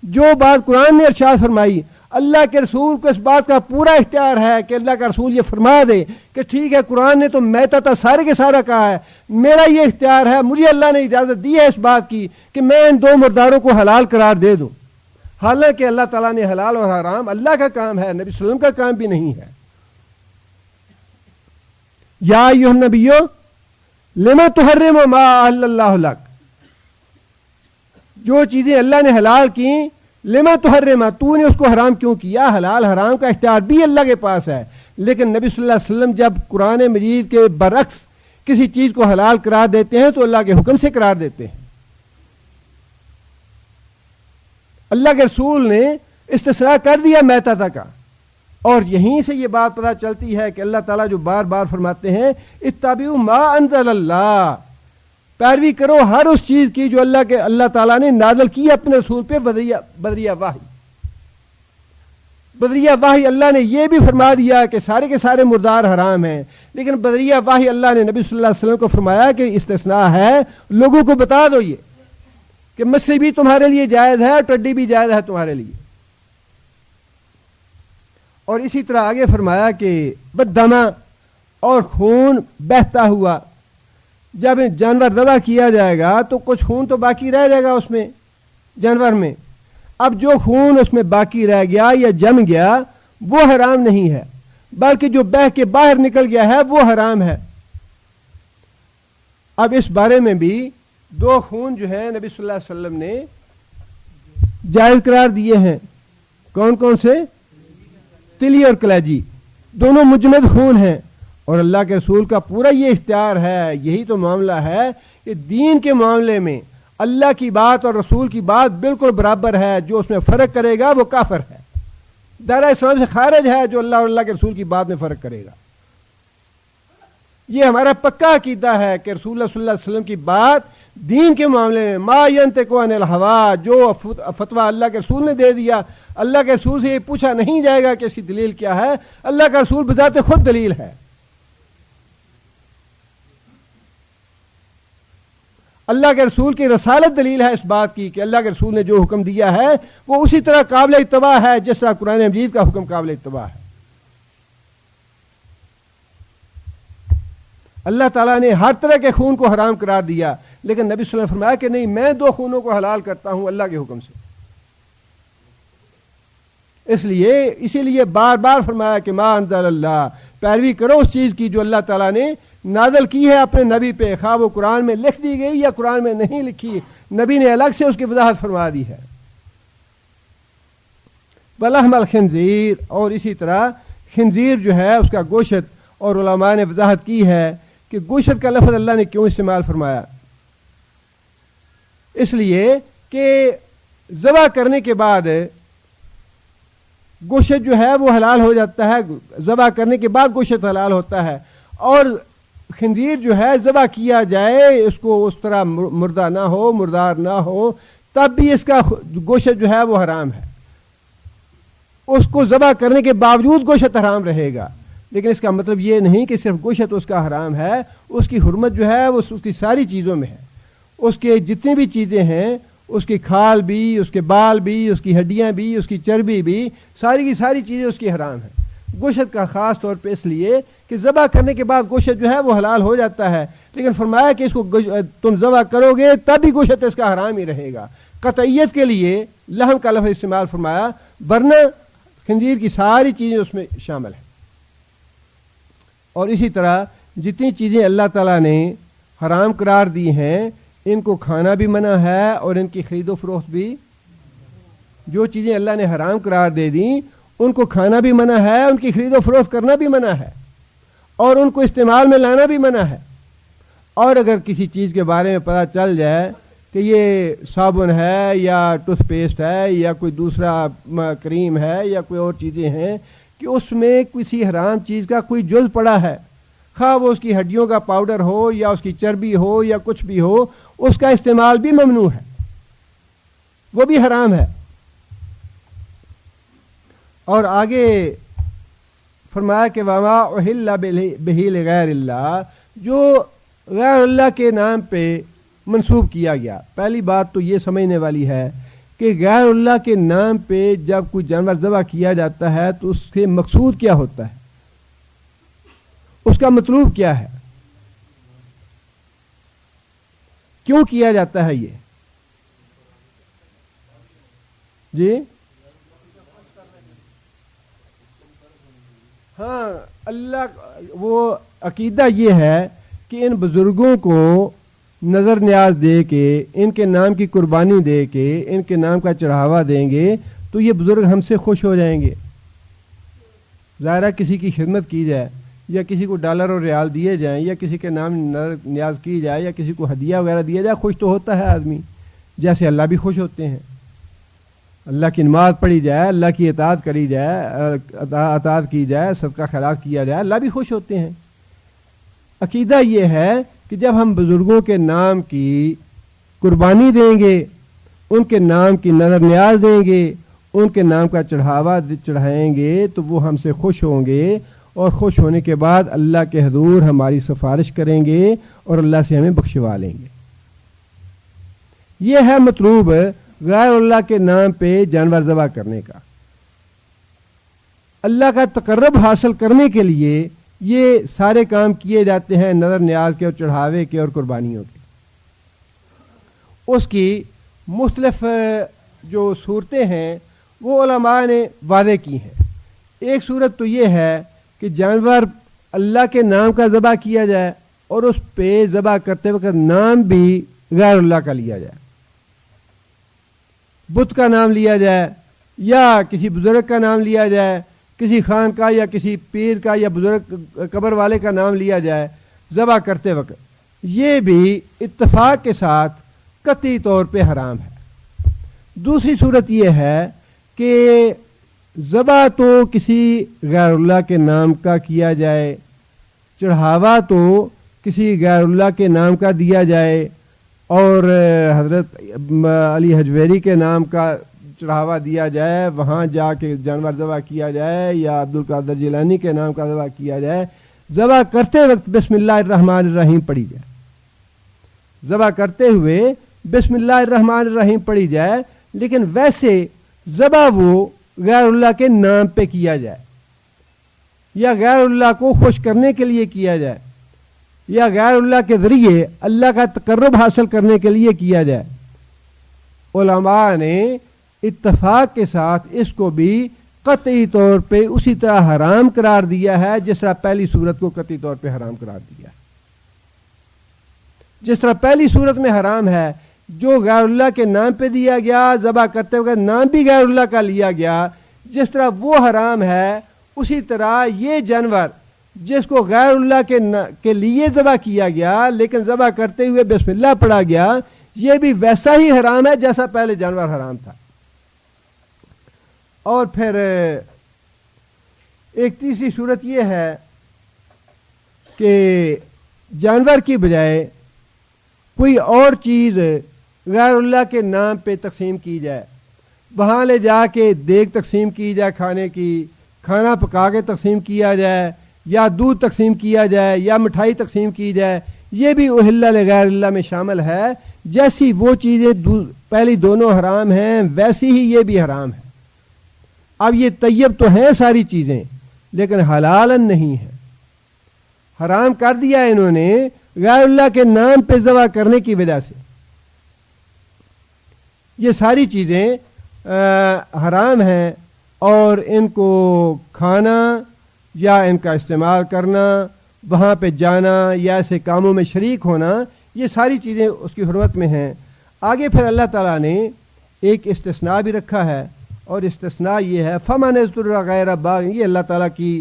جو بات قرآن نے ارشاد فرمائی, اللہ کے رسول کو اس بات کا پورا اختیار ہے کہ اللہ کا رسول یہ فرما دے کہ ٹھیک ہے قرآن نے تو میتہ سارے کے سارا کہا ہے, میرا یہ اختیار ہے, مجھے اللہ نے اجازت دی ہے اس بات کی کہ میں ان 2 مرداروں کو حلال قرار دے دوں. حالانکہ اللہ تعالیٰ نے حلال اور حرام اللہ کا کام ہے, نبی صلی اللہ علیہ وسلم کا کام بھی نہیں ہے. یا ایھا النبی لما تحرم ما احل اللہ لک, جو چیزیں اللہ نے حلال کی, لما تحرم, تو نے اس کو حرام کیوں کیا. حلال حرام کا اختیار بھی اللہ کے پاس ہے, لیکن نبی صلی اللہ علیہ وسلم جب قرآن مجید کے برعکس کسی چیز کو حلال قرار دیتے ہیں تو اللہ کے حکم سے قرار دیتے ہیں. اللہ کے رسول نے استثناء کر دیا میتہ کا, اور یہیں سے یہ بات پتہ چلتی ہے کہ اللہ تعالیٰ جو بار بار فرماتے ہیں اتبعوا ما انزل اللہ, پیروی کرو ہر اس چیز کی جو اللہ تعالیٰ نے نازل کی اپنے رسول پہ بدریہ وحی. بدریہ وحی اللہ نے یہ بھی فرما دیا کہ سارے کے سارے مردار حرام ہیں, لیکن بدریہ وحی اللہ نے نبی صلی اللہ علیہ وسلم کو فرمایا کہ استثناء ہے, لوگوں کو بتا دو یہ کہ مچھلی بھی تمہارے لیے جائز ہے اور ٹڈی بھی جائز ہے تمہارے لیے. اور اسی طرح آگے فرمایا کہ بددما, اور خون بہتا ہوا. جب جانور ذبح کیا جائے گا تو کچھ خون تو باقی رہ جائے گا اس میں, جانور میں. اب جو خون اس میں باقی رہ گیا یا جم گیا وہ حرام نہیں ہے, بلکہ جو بہہ کے باہر نکل گیا ہے وہ حرام ہے. اب اس بارے میں بھی 2 خون جو ہیں نبی صلی اللہ علیہ وسلم نے جائز قرار دیے ہیں. کون کون سے؟ تلی اور کلیجی, دونوں مجمد خون ہیں. اور اللہ کے رسول کا پورا یہ اختیار ہے, یہی تو معاملہ ہے کہ دین کے معاملے میں اللہ کی بات اور رسول کی بات بالکل برابر ہے. جو اس میں فرق کرے گا وہ کافر ہے, دائرہ اسلام سے خارج ہے. جو اللہ اور اللہ کے رسول کی بات میں فرق کرے گا, یہ ہمارا پکا عقیدہ ہے کہ رسول اللہ صلی اللہ علیہ وسلم کی بات دین کے معاملے میں ما ینطق عن الہوا, جو فتویٰ اللہ کے رسول نے دے دیا, اللہ کے رسول سے یہ پوچھا نہیں جائے گا کہ اس کی دلیل کیا ہے. اللہ کا رسول بذات خود دلیل ہے. اللہ کے رسول کی رسالت دلیل ہے اس بات کی کہ اللہ کے رسول نے جو حکم دیا ہے وہ اسی طرح قابل اتباع ہے جس طرح قرآن مجید کا حکم قابل اتباع ہے. اللہ تعالیٰ نے ہر طرح کے خون کو حرام قرار دیا, لیکن نبی صلی اللہ علیہ وسلم نے فرمایا کہ نہیں, میں 2 خونوں کو حلال کرتا ہوں اللہ کے حکم سے. اسی لیے بار بار فرمایا کہ ما انزل اللہ, پیروی کرو اس چیز کی جو اللہ تعالیٰ نے نازل کی ہے اپنے نبی پہ, خواہ وہ قرآن میں لکھ دی گئی یا قرآن میں نہیں لکھی, نبی نے الگ سے اس کی وضاحت فرما دی ہے. ولحم الخنزیر, اور اسی طرح خنزیر جو ہے اس کا گوشت, اور علماء نے وضاحت کی ہے کہ گوشت کا لفظ اللہ نے کیوں استعمال فرمایا. اس لیے کہ ذبح کرنے کے بعد گوشت جو ہے وہ حلال ہو جاتا ہے, ذبح کرنے کے بعد گوشت حلال ہوتا ہے. اور خنزیر جو ہے ذبح کیا جائے, اس کو اس طرح مردہ نہ ہو, مردار نہ ہو, تب بھی اس کا گوشت جو ہے وہ حرام ہے. اس کو ذبح کرنے کے باوجود گوشت حرام رہے گا, لیکن اس کا مطلب یہ نہیں کہ صرف گوشت اس کا حرام ہے. اس کی حرمت جو ہے وہ اس کی ساری چیزوں میں ہے. اس کے جتنی بھی چیزیں ہیں, اس کی کھال بھی, اس کے بال بھی, اس کی ہڈیاں بھی, اس کی چربی بھی, ساری کی ساری چیزیں اس کی حرام ہیں. گوشت کا خاص طور پہ اس لیے کہ ذبح کرنے کے بعد گوشت جو ہے وہ حلال ہو جاتا ہے, لیکن فرمایا کہ اس کو تم ذبح کرو گے تب بھی گوشت اس کا حرام ہی رہے گا. قطعیت کے لیے لحم کا لفظ استعمال فرمایا, ورنہ خنزیر کی ساری چیزیں اس میں شامل ہیں. اور اسی طرح جتنی چیزیں اللہ تعالیٰ نے حرام قرار دی ہیں ان کو کھانا بھی منع ہے اور ان کی خرید و فروخت بھی. جو چیزیں اللہ نے حرام قرار دے دیں ان کو کھانا بھی منع ہے, ان کی خرید و فروخت کرنا بھی منع ہے. اور ان کو استعمال میں لانا بھی منع ہے. اور اگر کسی چیز کے بارے میں پتہ چل جائے کہ یہ صابن ہے یا ٹوتھ پیسٹ ہے یا کوئی دوسرا کریم ہے یا کوئی اور چیزیں ہیں کہ اس میں کسی حرام چیز کا کوئی جز پڑا ہے، خواہ وہ اس کی ہڈیوں کا پاؤڈر ہو یا اس کی چربی ہو یا کچھ بھی ہو، اس کا استعمال بھی ممنوع ہے، وہ بھی حرام ہے. اور آگے فرمایا کہ وما احل بہ لغیر اللہ، جو غیر اللہ کے نام پہ منسوب کیا گیا. پہلی بات تو یہ سمجھنے والی ہے کہ غیر اللہ کے نام پہ جب کوئی جانور ذبح کیا جاتا ہے تو اس کے مقصود کیا ہوتا ہے، اس کا مطلوب کیا ہے، کیوں کیا جاتا ہے یہ؟ جی ہاں، اللہ وہ عقیدہ یہ ہے کہ ان بزرگوں کو نظر نیاز دے کے، ان کے نام کی قربانی دے کے، ان کے نام کا چڑھاوا دیں گے تو یہ بزرگ ہم سے خوش ہو جائیں گے. ظاہرہ کسی کی خدمت کی جائے یا کسی کو ڈالر اور ریال دیے جائیں یا کسی کے نام نظر نیاز کی جائے یا کسی کو ہدیہ وغیرہ دیا جائے، خوش تو ہوتا ہے آدمی، جیسے اللہ بھی خوش ہوتے ہیں. اللہ کی نماز پڑھی جائے، اللہ کی اطاعت کری جائے، اطاعت کی جائے، صدقہ خیرات کیا جائے، اللہ بھی خوش ہوتے ہیں. عقیدہ یہ ہے کہ جب ہم بزرگوں کے نام کی قربانی دیں گے، ان کے نام کی نظر نیاز دیں گے، ان کے نام کا چڑھاوا چڑھائیں گے تو وہ ہم سے خوش ہوں گے، اور خوش ہونے کے بعد اللہ کے حضور ہماری سفارش کریں گے اور اللہ سے ہمیں بخشوا لیں گے. یہ ہے مطلوب غیر اللہ کے نام پہ جانور ذبح کرنے کا. اللہ کا تقرب حاصل کرنے کے لیے یہ سارے کام کیے جاتے ہیں، نظر نیاز کے اور چڑھاوے کے اور قربانیوں کے. اس کی مختلف جو صورتیں ہیں وہ علماء نے واضح کی ہیں. ایک صورت تو یہ ہے کہ جانور اللہ کے نام کا ذبح کیا جائے اور اس پہ ذبح کرتے وقت نام بھی غیر اللہ کا لیا جائے، بت کا نام لیا جائے یا کسی بزرگ کا نام لیا جائے، کسی خان کا یا کسی پیر کا یا بزرگ قبر والے کا نام لیا جائے ذبح کرتے وقت. یہ بھی اتفاق کے ساتھ قطعی طور پہ حرام ہے. دوسری صورت یہ ہے کہ ذبح تو کسی غیر اللہ کے نام کا کیا جائے، چڑھاوا تو کسی غیر اللہ کے نام کا دیا جائے، اور حضرت علی حجویری کے نام کا چڑھاوا دیا جائے، وہاں جا کے جانور ذبح کیا جائے، یا عبد القادر جیلانی کے نام کا ذبح کیا جائے. ذبح کرتے وقت بسم اللہ الرحمن الرحیم پڑھی جائے، ذبح کرتے ہوئے بسم اللہ الرحمن الرحیم پڑھی جائے، لیکن ویسے ذبح وہ غیر اللہ کے نام پہ کیا جائے یا غیر اللہ کو خوش کرنے کے لیے کیا جائے یا غیر اللہ کے ذریعے اللہ کا تقرب حاصل کرنے کے لیے کیا جائے. علماء نے اتفاق کے ساتھ اس کو بھی قطعی طور پہ اسی طرح حرام قرار دیا ہے جس طرح پہلی صورت کو قطعی طور پہ حرام قرار دیا ہے. جس طرح پہلی صورت میں حرام ہے جو غیر اللہ کے نام پہ دیا گیا، ذبح کرتے ہوئے نام بھی غیر اللہ کا لیا گیا، جس طرح وہ حرام ہے اسی طرح یہ جانور جس کو غیر اللہ کے لیے ذبح کیا گیا لیکن ذبح کرتے ہوئے بسم اللہ پڑھا گیا، یہ بھی ویسا ہی حرام ہے جیسا پہلے جانور حرام تھا. اور پھر ایک تیسری صورت یہ ہے کہ جانور کی بجائے کوئی اور چیز غیر اللہ کے نام پہ تقسیم کی جائے، وہاں لے جا کے دیگ تقسیم کی جائے، کھانے کی کھانا پکا کے تقسیم کیا جائے، یا دودھ تقسیم کیا جائے، یا مٹھائی تقسیم کی جائے، یہ بھی احل لغیر اللہ میں شامل ہے. جیسی وہ چیزیں پہلی دونوں حرام ہیں ویسی ہی یہ بھی حرام ہے. اب یہ طیب تو ہیں ساری چیزیں لیکن حلال نہیں ہیں، حرام کر دیا انہوں نے غیر اللہ کے نام پہ ذبح کرنے کی وجہ سے. یہ ساری چیزیں حرام ہیں اور ان کو کھانا یا ان کا استعمال کرنا، وہاں پہ جانا یا ایسے کاموں میں شریک ہونا، یہ ساری چیزیں اس کی حرمت میں ہیں. آگے پھر اللہ تعالیٰ نے ایک استثناء بھی رکھا ہے، اور استثناء یہ ہے فَمَنِ اضْطُرَّ غَيْرَ بَاغٍ. یہ اللہ تعالیٰ کی